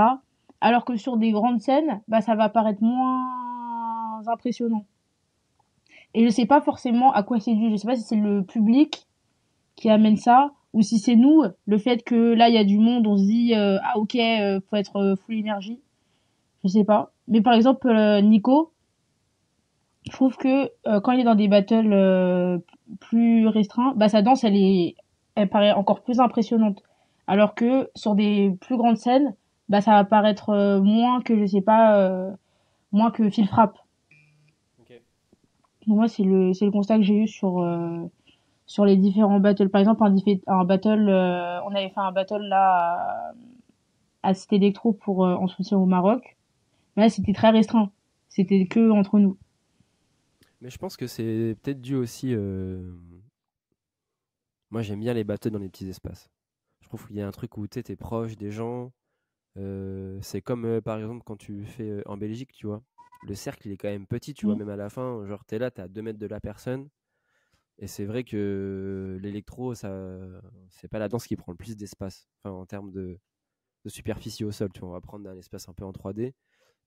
Alors que sur des grandes scènes, bah ça va paraître moins impressionnant. Et je sais pas forcément à quoi c'est dû. Je sais pas si c'est le public qui amène ça ou si c'est nous, le fait que là il y a du monde, on se dit ah ok, faut être full énergie. Je sais pas. Mais par exemple Nico, je trouve que quand il est dans des battles plus restreints, bah sa danse elle paraît encore plus impressionnante. Alors que sur des plus grandes scènes, bah ça va paraître moins que je sais pas, moins que Phil Frappe. Ok. Donc moi c'est le constat que j'ai eu sur les différents battles. Par exemple un battle, on avait fait un battle là à Cité Electro pour en soutien au Maroc. Mais là c'était très restreint. C'était que entre nous. Mais je pense que c'est peut-être dû aussi. Moi, j'aime bien les battles dans les petits espaces. Je trouve qu'il y a un truc où tu es proche des gens. C'est comme par exemple quand tu fais en Belgique, tu vois. Le cercle, il est quand même petit, tu vois, Mm. même à la fin. Genre, t'es là, t'es à 2 mètres de la personne. Et c'est vrai que l'électro, c'est pas la danse qui prend le plus d'espace. Enfin, en termes de superficie au sol, tu vois. On va prendre un espace un peu en 3D.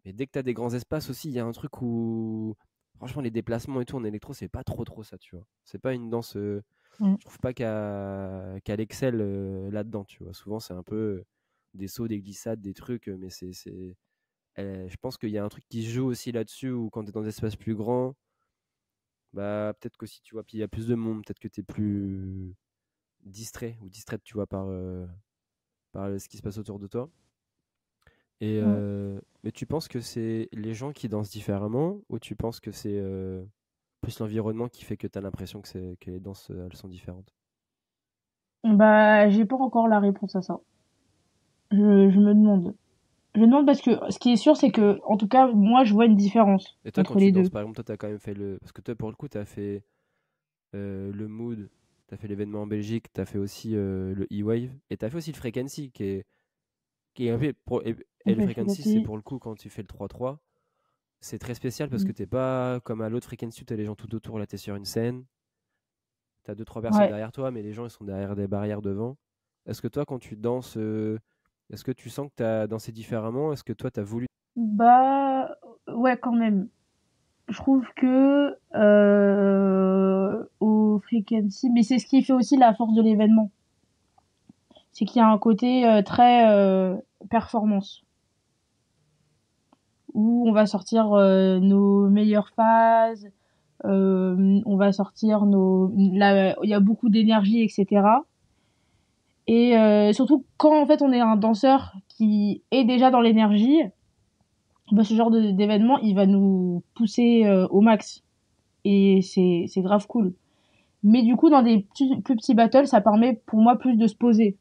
Mais dès que t'as des grands espaces aussi, il y a un truc où. Franchement, les déplacements et tout en électro, c'est pas trop ça, tu vois. C'est pas une danse. Mm. Je trouve pas qu'elle excelle là-dedans, tu vois. Souvent, c'est un peu des sauts, des glissades, des trucs, mais je pense qu'il y a un truc qui se joue aussi là-dessus, où quand tu es dans des espaces plus grands, bah peut-être qu'aussi, tu vois, puis il y a plus de monde, peut-être que tu es plus distrait ou distraite, tu vois, par ce qui se passe autour de toi. Mm. Mais tu penses que c'est les gens qui dansent différemment, ou tu penses que c'est plus l'environnement qui fait que tu as l'impression que les danses, elles sont différentes? Bah, j'ai pas encore la réponse à ça. Je me demande. Je me demande parce que ce qui est sûr, c'est que, en tout cas, moi, je vois une différence Et toi, quand entre tu les danses, deux. par exemple, toi, t'as quand même fait le. Parce que toi, pour le coup, t'as fait le Mood, t'as fait l'événement en Belgique, t'as fait aussi le E-Wave, et t'as fait aussi le Frequency, qui est un peu. Et Ok, le je fais Frequency, c'est aussi. pour le coup, quand tu fais le 3-3, c'est très spécial parce que Mm. t'es pas comme à l'autre Frequency, t'as les gens tout autour, là, t'es sur une scène, t'as deux, trois personnes Ouais. derrière toi, mais les gens, ils sont derrière des barrières devant. Est-ce que toi, quand tu danses, est-ce que tu sens que t'as dansé différemment? Est-ce que toi, t'as voulu. Bah, ouais, quand même. Je trouve que au Frequency, mais c'est ce qui fait aussi la force de l'événement, c'est qu'il y a un côté très performance où on va sortir nos meilleures phases, on va sortir nos, là, il y a beaucoup d'énergie, etc. Et surtout quand en fait on est un danseur qui est déjà dans l'énergie, bah, ce genre d'événement, il va nous pousser au max. Et c'est grave cool. Mais du coup, dans des plus petits battles, ça permet pour moi plus de se poser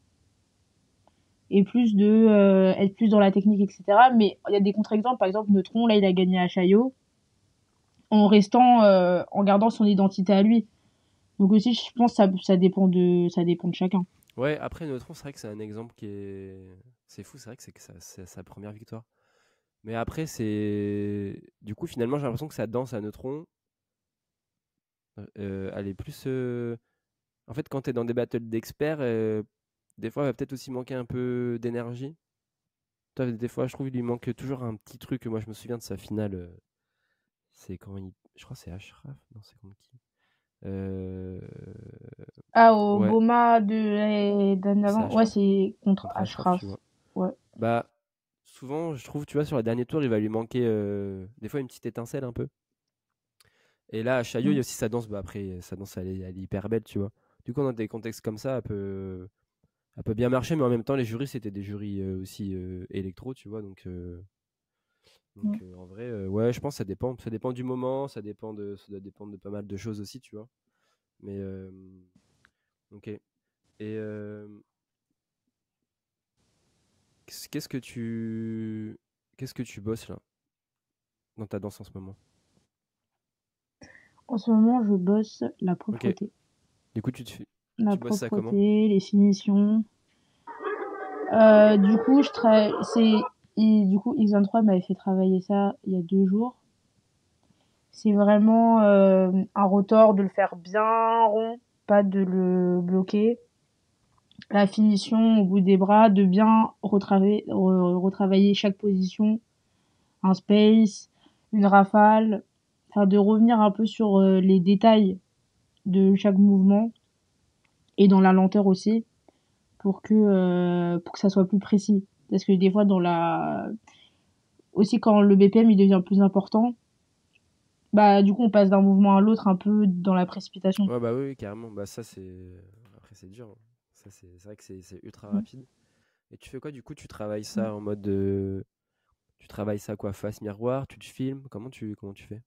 et plus de être plus dans la technique, etc. Mais il y a des contre-exemples. Par exemple, Neutron, là, il a gagné à Chaillot en restant, en gardant son identité à lui. Donc aussi, je pense que ça dépend de chacun. Ouais, après Neutron, c'est vrai que c'est un exemple qui est. C'est fou, c'est vrai que c'est sa première victoire. Mais après, c'est. Du coup, finalement, j'ai l'impression que sa danse à Neutron, elle est plus. En fait, quand t'es dans des battles d'experts, des fois, il va peut-être aussi manquer un peu d'énergie. Toi, des fois, je trouve qu'il lui manque toujours un petit truc. Moi, je me souviens de sa finale. C'est quand il. Je crois que c'est Ashraf. Non, c'est contre qui? Euh, Ah, au Ouais, Boma de l'année c'est d'avant, ouais, Ashraf. c'est contre Contre Ashraf, Ashraf. tu vois. Ouais. Bah, souvent, je trouve, tu vois, sur les derniers tours, il va lui manquer des fois une petite étincelle un peu. Et là, à Chaillot, il y Mm. a aussi sa danse. Bah, après, sa danse, elle est hyper belle, tu vois. Du coup, dans des contextes comme ça, elle peut bien marcher, mais en même temps, les jurys, c'était des jurys aussi électro, tu vois. Donc, Mm. en vrai, ouais, je pense que ça dépend. Ça dépend du moment, ça doit dépendre de pas mal de choses aussi, tu vois. Mais, ok. Et qu'est-ce que qu'est-ce que tu bosses là, dans ta danse en ce moment? En ce moment, je bosse la Ok. propreté. Du coup, La tu bosses ça comment? propreté, les finitions. Du coup, du coup, X23 m'avait fait travailler ça il y a 2 jours. C'est vraiment un rotor de le faire bien rond, pas de le bloquer. La finition au bout des bras, de bien retravailler chaque position, un space, une rafale, enfin de revenir un peu sur les détails de chaque mouvement et dans la lenteur aussi pour que ça soit plus précis. Parce que des fois dans la aussi quand le BPM il devient plus important, bah du coup on passe d'un mouvement à l'autre un peu dans la précipitation. Ouais, bah oui, oui, carrément. Bah ça, c'est. Après, c'est dur, hein. Ça, c'est vrai que c'est ultra Mm. rapide. Et tu fais quoi, du coup, tu travailles Mm. ça en mode de. Tu travailles ça quoi, face miroir, tu te filmes, comment tu fais?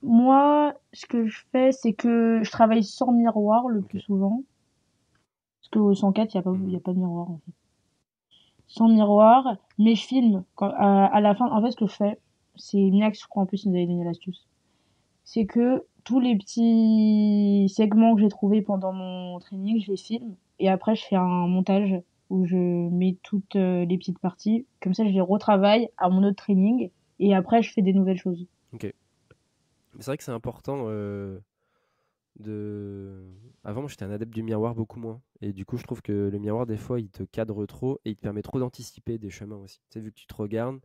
Moi, ce que je fais, c'est que je travaille sans miroir le Ok. plus souvent. Parce qu'au 104, il y Mhm. a pas de miroir, en fait. Sans miroir, mais je filme. À la fin, en fait, ce que je fais, c'est Miax, je crois, en plus, il nous avait donné l'astuce. C'est que tous les petits segments que j'ai trouvés pendant mon training, je les filme. Et après, je fais un montage où je mets toutes les petites parties. Comme ça, je les retravaille à mon autre training. Et après, je fais des nouvelles choses. Ok. Mais c'est vrai que c'est important de. Avant, moi, j'étais un adepte du miroir beaucoup moins. Et du coup, je trouve que le miroir, des fois, il te cadre trop et il te permet trop d'anticiper des chemins aussi. Tu sais, vu que tu te regardes,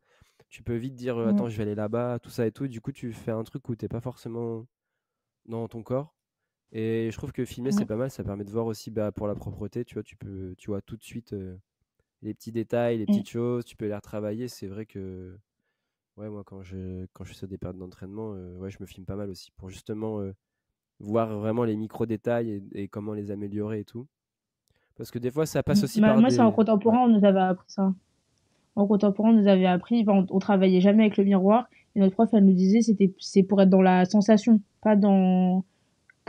tu peux vite dire Mm. attends, je vais aller là-bas, tout ça et tout. Du coup, tu fais un truc où t'es pas forcément dans ton corps. Et je trouve que filmer, c'est Mm. pas mal. Ça permet de voir aussi bah, pour la propreté. Tu vois, tu vois tout de suite les petits détails, les Mm. petites choses. Tu peux les retravailler. C'est vrai que, ouais, moi, quand je fais sur des périodes d'entraînement, ouais, je me filme pas mal aussi pour justement voir vraiment les micro-détails et comment les améliorer et tout. Parce que des fois, ça passe aussi par Moi, c'est en des. Ouais. contemporain, on nous avait appris ça. En contemporain, on nous avait appris, enfin, on travaillait jamais avec le miroir. Et notre prof, elle nous disait, c'est pour être dans la sensation, pas dans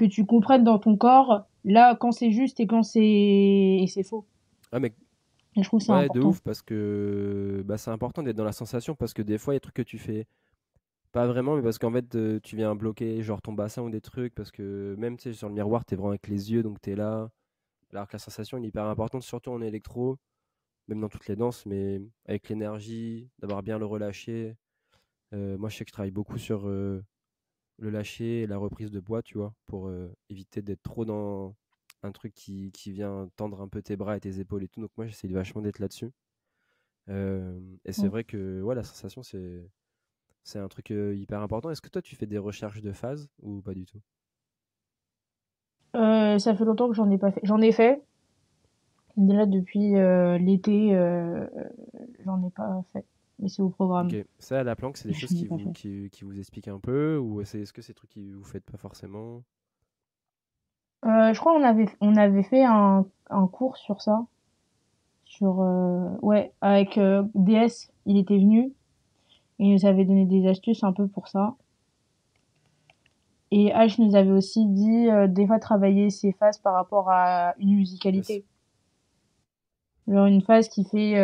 que tu comprennes dans ton corps, là, quand c'est juste et quand c'est faux. Ah, mais Et je trouve que c'est ouais, de important. ouf, parce que bah, c'est important d'être dans la sensation, parce que des fois, il y a des trucs que tu fais pas vraiment, mais parce qu'en fait, tu viens bloquer genre ton bassin ou des trucs, parce que même, tu sais, sur le miroir, t'es vraiment avec les yeux, donc t'es là. Alors que la sensation elle est hyper importante, surtout en électro, même dans toutes les danses, mais avec l'énergie, d'avoir bien le relâché. Moi, je sais que je travaille beaucoup sur le lâcher et la reprise de poids, tu vois, pour éviter d'être trop dans un truc qui vient tendre un peu tes bras et tes épaules et tout. Donc moi, j'essaie vachement d'être là-dessus. Et c'est Mm. vrai que ouais, la sensation, c'est un truc hyper important. Est-ce que toi, tu fais des recherches de phase ou pas du tout? Ça fait longtemps que j'en ai pas fait. J'en ai fait. Déjà depuis l'été, j'en ai pas fait. Mais c'est au Ok, programme. ça, à la planque, c'est des Mais choses j'en ai pas fait. qui vous expliquent un peu ou est-ce que c'est des trucs que vous faites pas forcément? Je crois on avait fait un cours sur ça. Sur, ouais, avec DS, il était venu. Et il nous avait donné des astuces un peu pour ça. Et H nous avait aussi dit des fois travailler ses phases par rapport à une Yes. musicalité. Genre une phase qui fait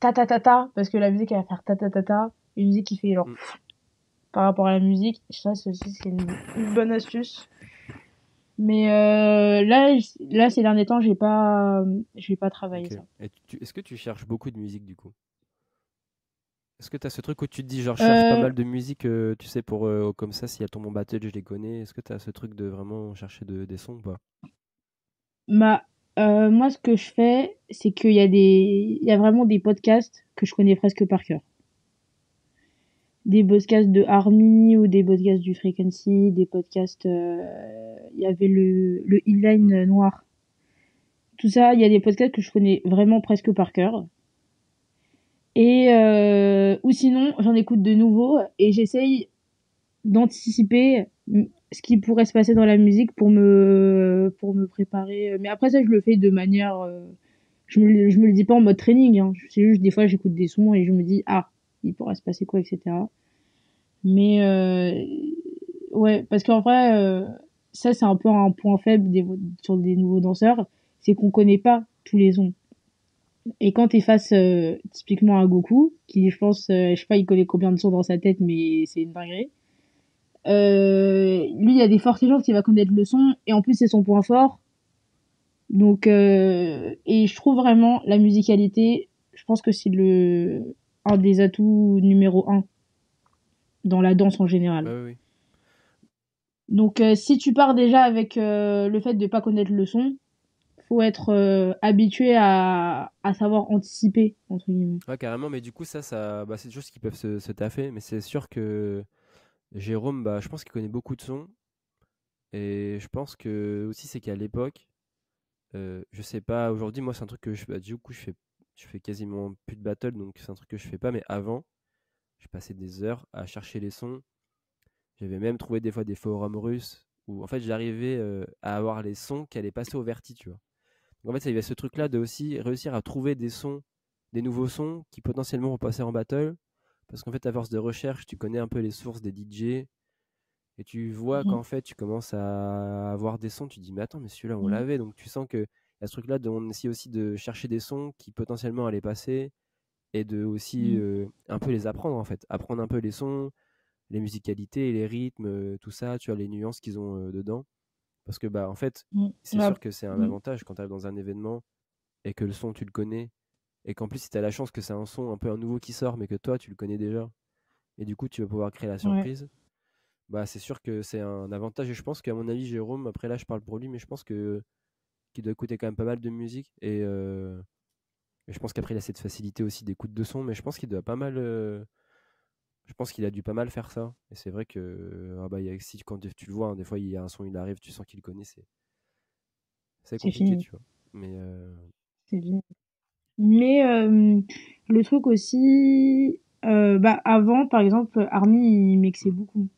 ta ta ta ta parce que la musique elle va faire ta ta ta ta. Une musique qui fait genre Mm. par rapport à la musique. Ça c'est aussi c'est une bonne astuce. Mais là ces derniers temps j'ai pas travaillé Ok. ça. Et est-ce que tu cherches beaucoup de musique du coup? Est-ce que tu as ce truc où tu te dis genre je cherche pas Euh, mal de musique, tu sais, pour comme ça, si elle tombe en battle, je les connais. Est-ce que tu as ce truc de vraiment chercher des sons ou pas? ma Moi ce que je fais c'est il y a vraiment des podcasts que je connais presque par cœur. Des podcasts de Army ou des podcasts du Frequency, des podcasts il y avait le Mm. inline noir. Tout ça, il y a des podcasts que je connais vraiment presque par cœur. Et ou sinon, j'en écoute de nouveaux et j'essaye d'anticiper ce qui pourrait se passer dans la musique pour me préparer. Mais après ça, je le fais de manière je me le dis pas en mode training, hein. C'est juste des fois j'écoute des sons et je me dis ah, il pourrait se passer quoi, etc. Mais ouais, parce qu'en vrai, ça c'est un peu un point faible sur des nouveaux danseurs, c'est qu'on connaît pas tous les sons. Et quand t'es face typiquement à Goku, qui je pense, je sais pas, il connaît combien de sons dans sa tête, mais c'est une dinguerie. Lui, il y a des fortes chances qu'il va connaître le son, et en plus c'est son point fort. Donc, et je trouve vraiment la musicalité, je pense que c'est le un des atouts numéro un dans la danse en général. Bah oui, oui. Donc, si tu pars déjà avec le fait de pas connaître le son, faut être habitué à savoir anticiper, entre guillemets. Ouais, carrément, mais du coup, bah, c'est des choses qui peuvent se taffer, mais c'est sûr que Jérôme, bah, je pense qu'il connaît beaucoup de sons, et je pense que aussi c'est qu'à l'époque, je sais pas, aujourd'hui, moi, c'est un truc que bah, du coup, je fais quasiment plus de battle, donc c'est un truc que je fais pas, mais avant, je passais des heures à chercher les sons. J'avais même trouvé des fois des forums russes où en fait j'arrivais à avoir les sons qui allaient passer au verti, tu vois. Donc, en fait, il y avait ce truc-là de aussi réussir à trouver des sons, des nouveaux sons qui potentiellement vont passer en battle. Parce qu'en fait, à force de recherche, tu connais un peu les sources des DJ et tu vois Mhm. qu'en fait, tu commences à avoir des sons. Tu te dis, mais attends, mais celui-là, on Mhm. l'avait. Donc tu sens que y a ce truc-là de on essaie aussi de chercher des sons qui potentiellement allaient passer et de aussi Mhm. un peu les apprendre en fait. Apprendre un peu les sons, les musicalités, les rythmes, tout ça, tu vois, les nuances qu'ils ont dedans. Parce que, bah, en fait, Mhm. c'est Ouais. sûr que c'est un Mhm. avantage quand tu arrives dans un événement et que le son, tu le connais. Et qu'en plus, si tu as la chance que c'est un son un peu un nouveau qui sort, mais que toi, tu le connais déjà. Et du coup, tu vas pouvoir créer la Ouais. surprise. Bah, c'est sûr que c'est un avantage. Et je pense qu'à mon avis, Jérôme, après là, je parle pour lui, mais je pense que qu'il doit écouter quand même pas mal de musique. Et je pense qu'après, il a cette facilité aussi d'écoute de son. Mais je pense qu'il doit pas mal. Je pense qu'il a dû pas mal faire ça. Et c'est vrai que ah bah, si, quand tu le vois, hein, des fois, il y a un son, il arrive, tu sens qu'il le connaît. C'est C'est compliqué, fini. tu vois. Mais C'est fini. Mais le truc aussi, bah avant, par exemple, Army, il mixait hmm, beaucoup.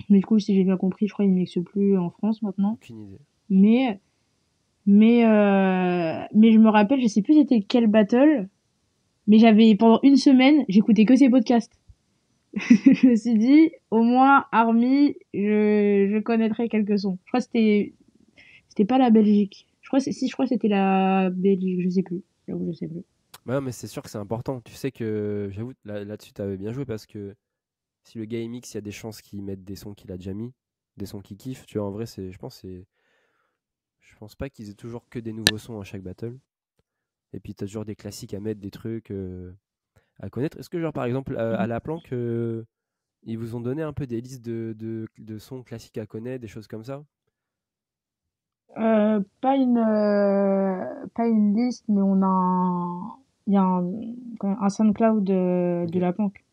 Mais du coup, si j'ai bien compris, je crois qu'il mixe plus en France maintenant. aucune idée. Mais mais je me rappelle, je sais plus c'était quel battle, mais j'avais pendant une semaine, j'écoutais que ses podcasts. je me suis dit, au moins, Army, je connaîtrais quelques sons. Je crois que c'était pas la Belgique. Je crois que c'était la Belgique, je sais plus. J'avoue, je sais plus. Bah non, mais c'est sûr que c'est important. Tu sais que, j'avoue, là-dessus, t'avais bien joué parce que si le gars il mixe, il y a des chances qu'il mette des sons qu'il a déjà mis, des sons qu'il kiffe. Tu vois, en vrai, je pense pas qu'ils aient toujours que des nouveaux sons à chaque battle. Et puis, t'as toujours des classiques à mettre, des trucs à connaître. Est-ce que, genre, par exemple, à la planque, ils vous ont donné un peu des listes de sons classiques à connaître, des choses comme ça? Pas une liste, mais il y a un SoundCloud de Ok. la planque.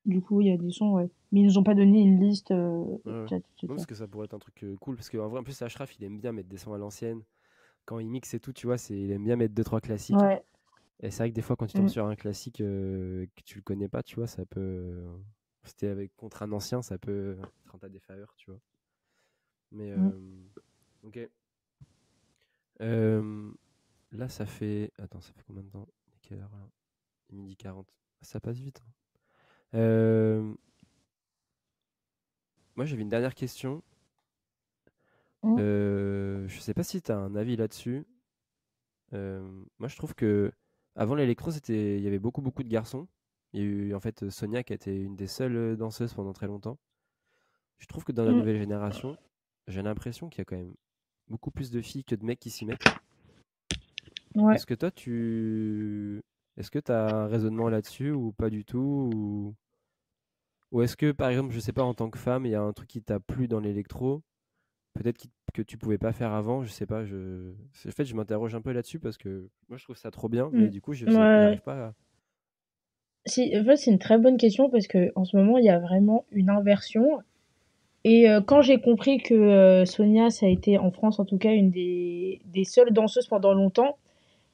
Du coup, il y a des sons, ouais. Mais ils nous ont pas donné une liste, Ouais, ouais. c'est Non, ça. parce que ça pourrait être un truc cool. Parce qu'en vrai, en plus, Ashraf, il aime bien mettre des sons à l'ancienne. Quand il mixe et tout, tu vois, il aime bien mettre deux trois classiques. Ouais. Et c'est vrai que des fois, quand tu tombes Mm, sur un classique que tu le connais pas, tu vois, ça peut. C'était avec contre un ancien, ça peut être en ta défaveur, tu vois. Mais mm. ok. Euh, Là, ça fait. Attends, ça fait combien de temps? Il est quelle heure là? Il est midi 40. Ça passe vite, hein. Euh, Moi, j'avais une dernière question. Mm. Je sais pas si tu as un avis là-dessus. Moi, je trouve que avant l'électro, il y avait beaucoup de garçons. Il y a eu en fait Sonia qui a été une des seules danseuses pendant très longtemps. Je trouve que dans la Mm. nouvelle génération, j'ai l'impression qu'il y a quand même beaucoup plus de filles que de mecs qui s'y mettent. Ouais. Est-ce que toi, est-ce que tu as un raisonnement là-dessus ou pas du tout ou est-ce que, par exemple, je sais pas, en tant que femme, il y a un truc qui t'a plu dans l'électro, peut-être que tu pouvais pas faire avant, je sais pas. En fait, je m'interroge un peu là-dessus parce que moi, je trouve ça trop bien, Mm. mais du coup, Ouais. j'arrive pas à... Si, en fait, c'est une très bonne question parce que en ce moment, il y a vraiment une inversion. Et quand j'ai compris que Sonia, ça a été en France en tout cas une des seules danseuses pendant longtemps,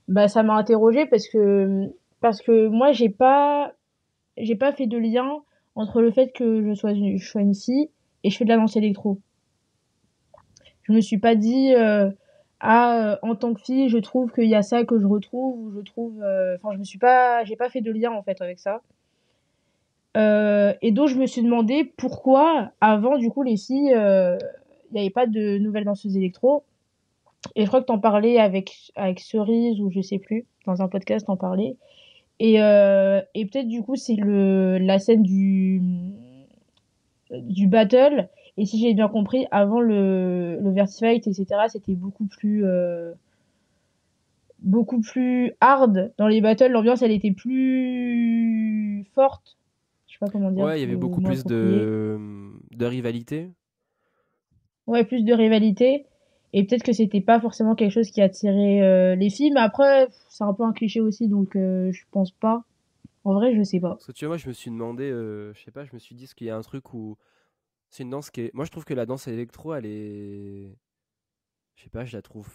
bah ça m'a interrogée parce que moi j'ai pas fait de lien entre le fait que je sois une fille et je fais de la danse électro. Je me suis pas dit en tant que fille, je trouve qu'il y a ça que je retrouve ou je trouve enfin je me suis pas j'ai pas fait de lien en fait avec ça. Et donc je me suis demandé pourquoi avant du coup les filles il n'y avait pas de nouvelles danseuses électro. Et je crois que t'en parlais avec Cerise ou je sais plus, dans un podcast t'en parlais. Et peut-être du coup c'est la scène du battle. Et si j'ai bien compris, avant le Vertifight, etc., c'était beaucoup plus hard dans les battles. L'ambiance, elle était plus forte. Je sais pas comment dire Ouais, il y avait le beaucoup mot plus approprié. de rivalité. Ouais, plus de rivalité. Et peut-être que c'était pas forcément quelque chose qui attirait les filles. Mais après, c'est un peu un cliché aussi, donc je pense pas. En vrai, je sais pas. Parce que tu vois, moi, je me suis demandé, je sais pas, je me suis dit, est-ce qu'il y a un truc où c'est une danse qui est. Moi, je trouve que la danse électro, elle est. Je sais pas, je la trouve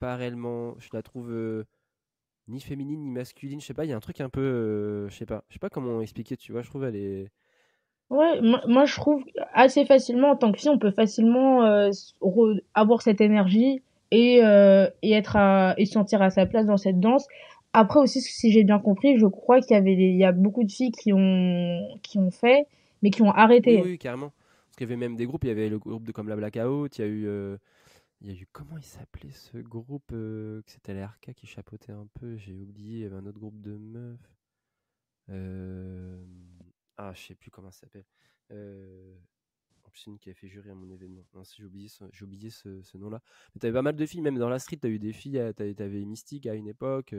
pas réellement. Je la trouve ni féminine ni masculine. Je sais pas, il y a un truc un peu. Je sais pas comment expliquer, tu vois, je trouve elle est. Ouais, moi je trouve assez facilement en tant que fille, on peut facilement avoir cette énergie et et se sentir à sa place dans cette danse. Après aussi, si j'ai bien compris, je crois il y a beaucoup de filles qui ont fait, mais qui ont Oui, arrêté. oui, carrément. Parce qu'il y avait même des groupes, il y avait le groupe de comme la Blackout, il y a eu comment il s'appelait ce groupe que c'était la RK qui chapeautait un peu, j'ai oublié, il y avait un autre groupe de meufs. Euh, Ah, je sais plus comment ça s'appelle. Euh, En plus, c'est une qui a fait jury à mon événement. Non, j'ai oublié ce nom-là. Mais t'avais pas mal de filles, même dans la street, t'as eu des filles, t'avais Mystique à une époque.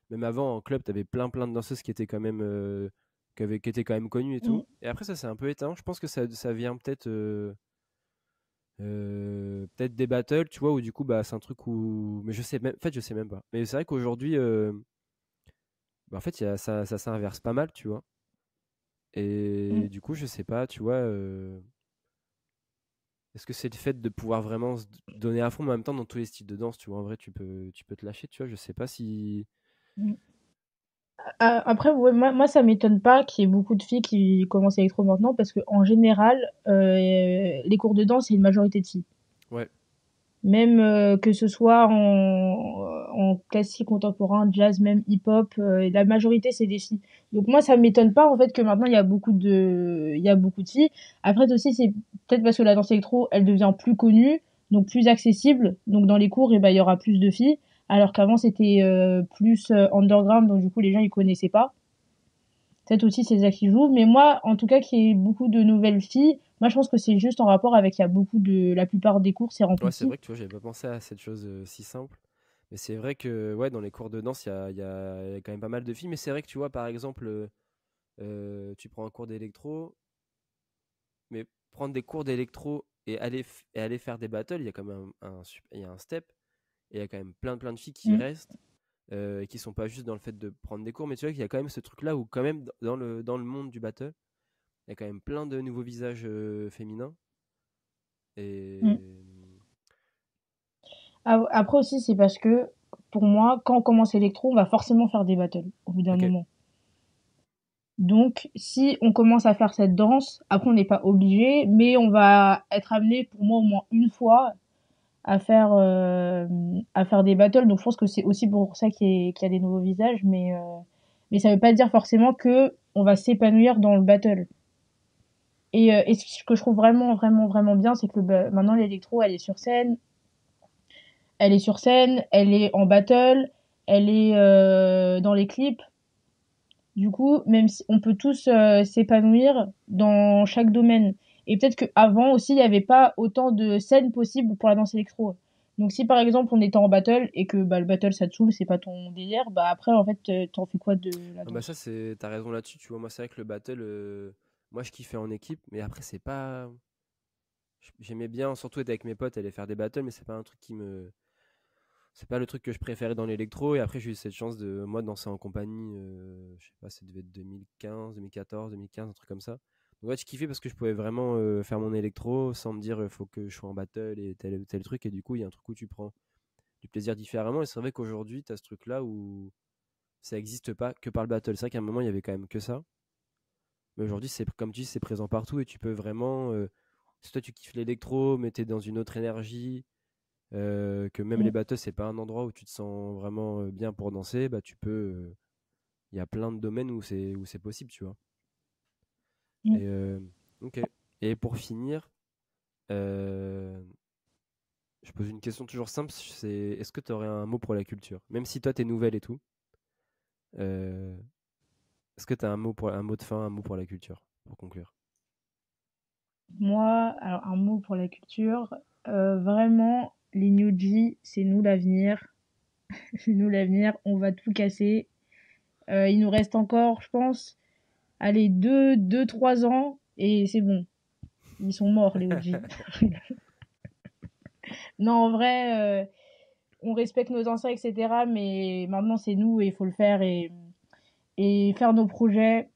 Même avant, en club, t'avais plein de danseuses qui étaient quand même, qui étaient quand même connues et Mm, tout. Et après, ça s'est un peu éteint. Je pense que ça vient peut-être des battles, tu vois, où du coup, bah, c'est un truc où. Mais je sais même, en fait, je sais même pas. Mais c'est vrai qu'aujourd'hui, bah, en fait, ça s'inverse pas mal, tu vois. Et mm, du coup, je sais pas, tu vois. Est-ce que c'est le fait de pouvoir vraiment se donner à fond, mais en même temps dans tous les styles de danse, tu vois, en vrai, tu peux te lâcher, tu vois, je sais pas si... mm. Après, ouais, moi ça m'étonne pas qu'il y ait beaucoup de filles qui commencent électro maintenant parce que en général, les cours de danse, c'est une majorité de filles. Ouais, Même que ce soit en classique, contemporain, jazz, même hip-hop. Et la majorité, c'est des filles. Donc moi, ça m'étonne pas en fait que maintenant il y a beaucoup de filles. Après aussi, c'est peut-être parce que la danse électro, elle devient plus connue, donc plus accessible. Donc dans les cours, et ben il y aura plus de filles. Alors qu'avant, c'était plus underground, donc du coup, les gens ils connaissaient pas. Peut-être aussi c'est ça qui joue. Mais moi, en tout cas, qu'il y ait beaucoup de nouvelles filles, moi je pense que c'est juste en rapport avec il y a beaucoup de la plupart des cours, c'est rempli Ouais, de c'est filles. vrai que tu vois, j'avais pas pensé à cette chose si simple. Mais c'est vrai que ouais, dans les cours de danse, il y a quand même pas mal de filles. Mais c'est vrai que tu vois, par exemple, tu prends un cours d'électro, mais prendre des cours d'électro et aller faire des battles, il y a quand même il y a un step. Et il y a quand même plein de filles qui Mm. restent et qui sont pas juste dans le fait de prendre des cours. Mais tu vois qu'il y a quand même ce truc-là où, quand même, dans le monde du battle, il y a quand même plein de nouveaux visages féminins. Mm. Et. Après aussi, c'est parce que pour moi, quand on commence électro, on va forcément faire des battles au bout d'un Ok. moment. Donc, si on commence à faire cette danse, après on n'est pas obligé, mais on va être amené, pour moi au moins une fois, à faire des battles. Donc, je pense que c'est aussi pour ça qu'il y a des nouveaux visages, mais ça veut pas dire forcément que on va s'épanouir dans le battle. Et ce que je trouve vraiment bien, c'est que bah, maintenant l'électro, elle est sur scène, elle est en battle, elle est dans les clips. Du coup, même si on peut tous s'épanouir dans chaque domaine. Et peut-être qu'avant aussi, il n'y avait pas autant de scènes possibles pour la danse électro. Donc si par exemple on était en battle et que bah, le battle ça te saoule, c'est pas ton délire, bah après en fait t'en fais quoi de la Ah bah ça, danse? t'as raison là-dessus. Tu vois, moi, c'est vrai que le battle, moi, je kiffais en équipe, mais après, c'est pas. J'aimais bien, surtout être avec mes potes, aller faire des battles, mais c'est pas un truc qui me. C'est pas le truc que je préférais dans l'électro. Et après, j'ai eu cette chance de, moi, danser en compagnie. Je sais pas, ça devait être 2015, 2014, 2015, un truc comme ça. Donc, ouais, je kiffais parce que je pouvais vraiment faire mon électro sans me dire faut que je sois en battle et tel ou tel truc. Et du coup, il y a un truc où tu prends du plaisir différemment. Et c'est vrai qu'aujourd'hui, tu as ce truc-là où ça n'existe pas que par le battle. C'est vrai qu'à un moment, il y avait quand même que ça. Mais aujourd'hui, c'est comme tu dis, c'est présent partout et tu peux vraiment. Si toi, tu kiffes l'électro, mais tu es dans une autre énergie que même les Mm, battles, c'est pas un endroit où tu te sens vraiment bien pour danser, bah tu peux. Il y a plein de domaines où c'est possible, tu vois. mm. Et ok. Et pour finir, euh, je pose une question toujours simple, c'est est-ce que tu aurais un mot pour la culture? Même si toi t'es nouvelle et tout, euh, est-ce que tu as un mot de fin, un mot pour la culture, pour conclure? Moi, alors un mot pour la culture, vraiment les New G, c'est nous l'avenir, c'est nous l'avenir, on va tout casser. Il nous reste encore, je pense, allez, 3 ans, et c'est bon. Ils sont morts, les OG. Non, en vrai, on respecte nos anciens, etc. Mais maintenant, c'est nous et il faut le faire et faire nos projets,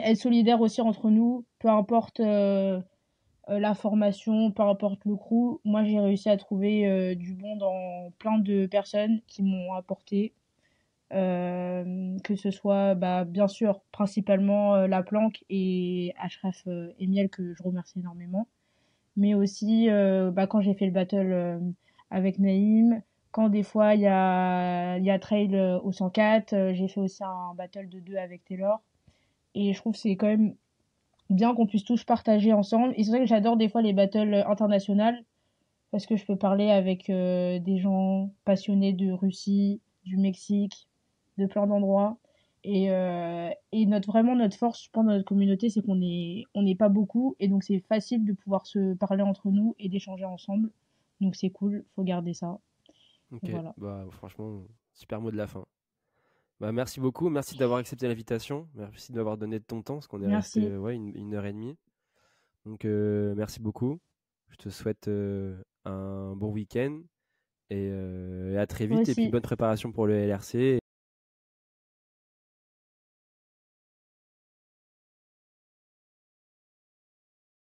être solidaire aussi entre nous, peu importe la formation, peu importe le crew. Moi, j'ai réussi à trouver du bon dans plein de personnes qui m'ont apporté. Que ce soit, bah, bien sûr, principalement La Planque et Ashraf Emiel, que je remercie énormément. Mais aussi bah, quand j'ai fait le battle avec Naïm, quand des fois il y a trail au 104, j'ai fait aussi un battle de 2 avec Taylor. Et je trouve que c'est quand même bien qu'on puisse tous partager ensemble. Et c'est vrai que j'adore des fois les battles internationales parce que je peux parler avec des gens passionnés de Russie, du Mexique, de plein d'endroits. Et vraiment notre force, je pense, dans notre communauté, c'est on n'est pas beaucoup. Et donc, c'est facile de pouvoir se parler entre nous et d'échanger ensemble. Donc, c'est cool, faut garder ça. Ok, Voilà. bah franchement, super mot de la fin. Bah merci beaucoup, merci d'avoir accepté l'invitation, merci d'avoir donné de ton temps, parce qu'on est resté Merci. ouais, une heure et demie. Donc merci beaucoup. Je te souhaite un bon week-end et à très Toi vite. Et puis aussi. bonne préparation pour le LRC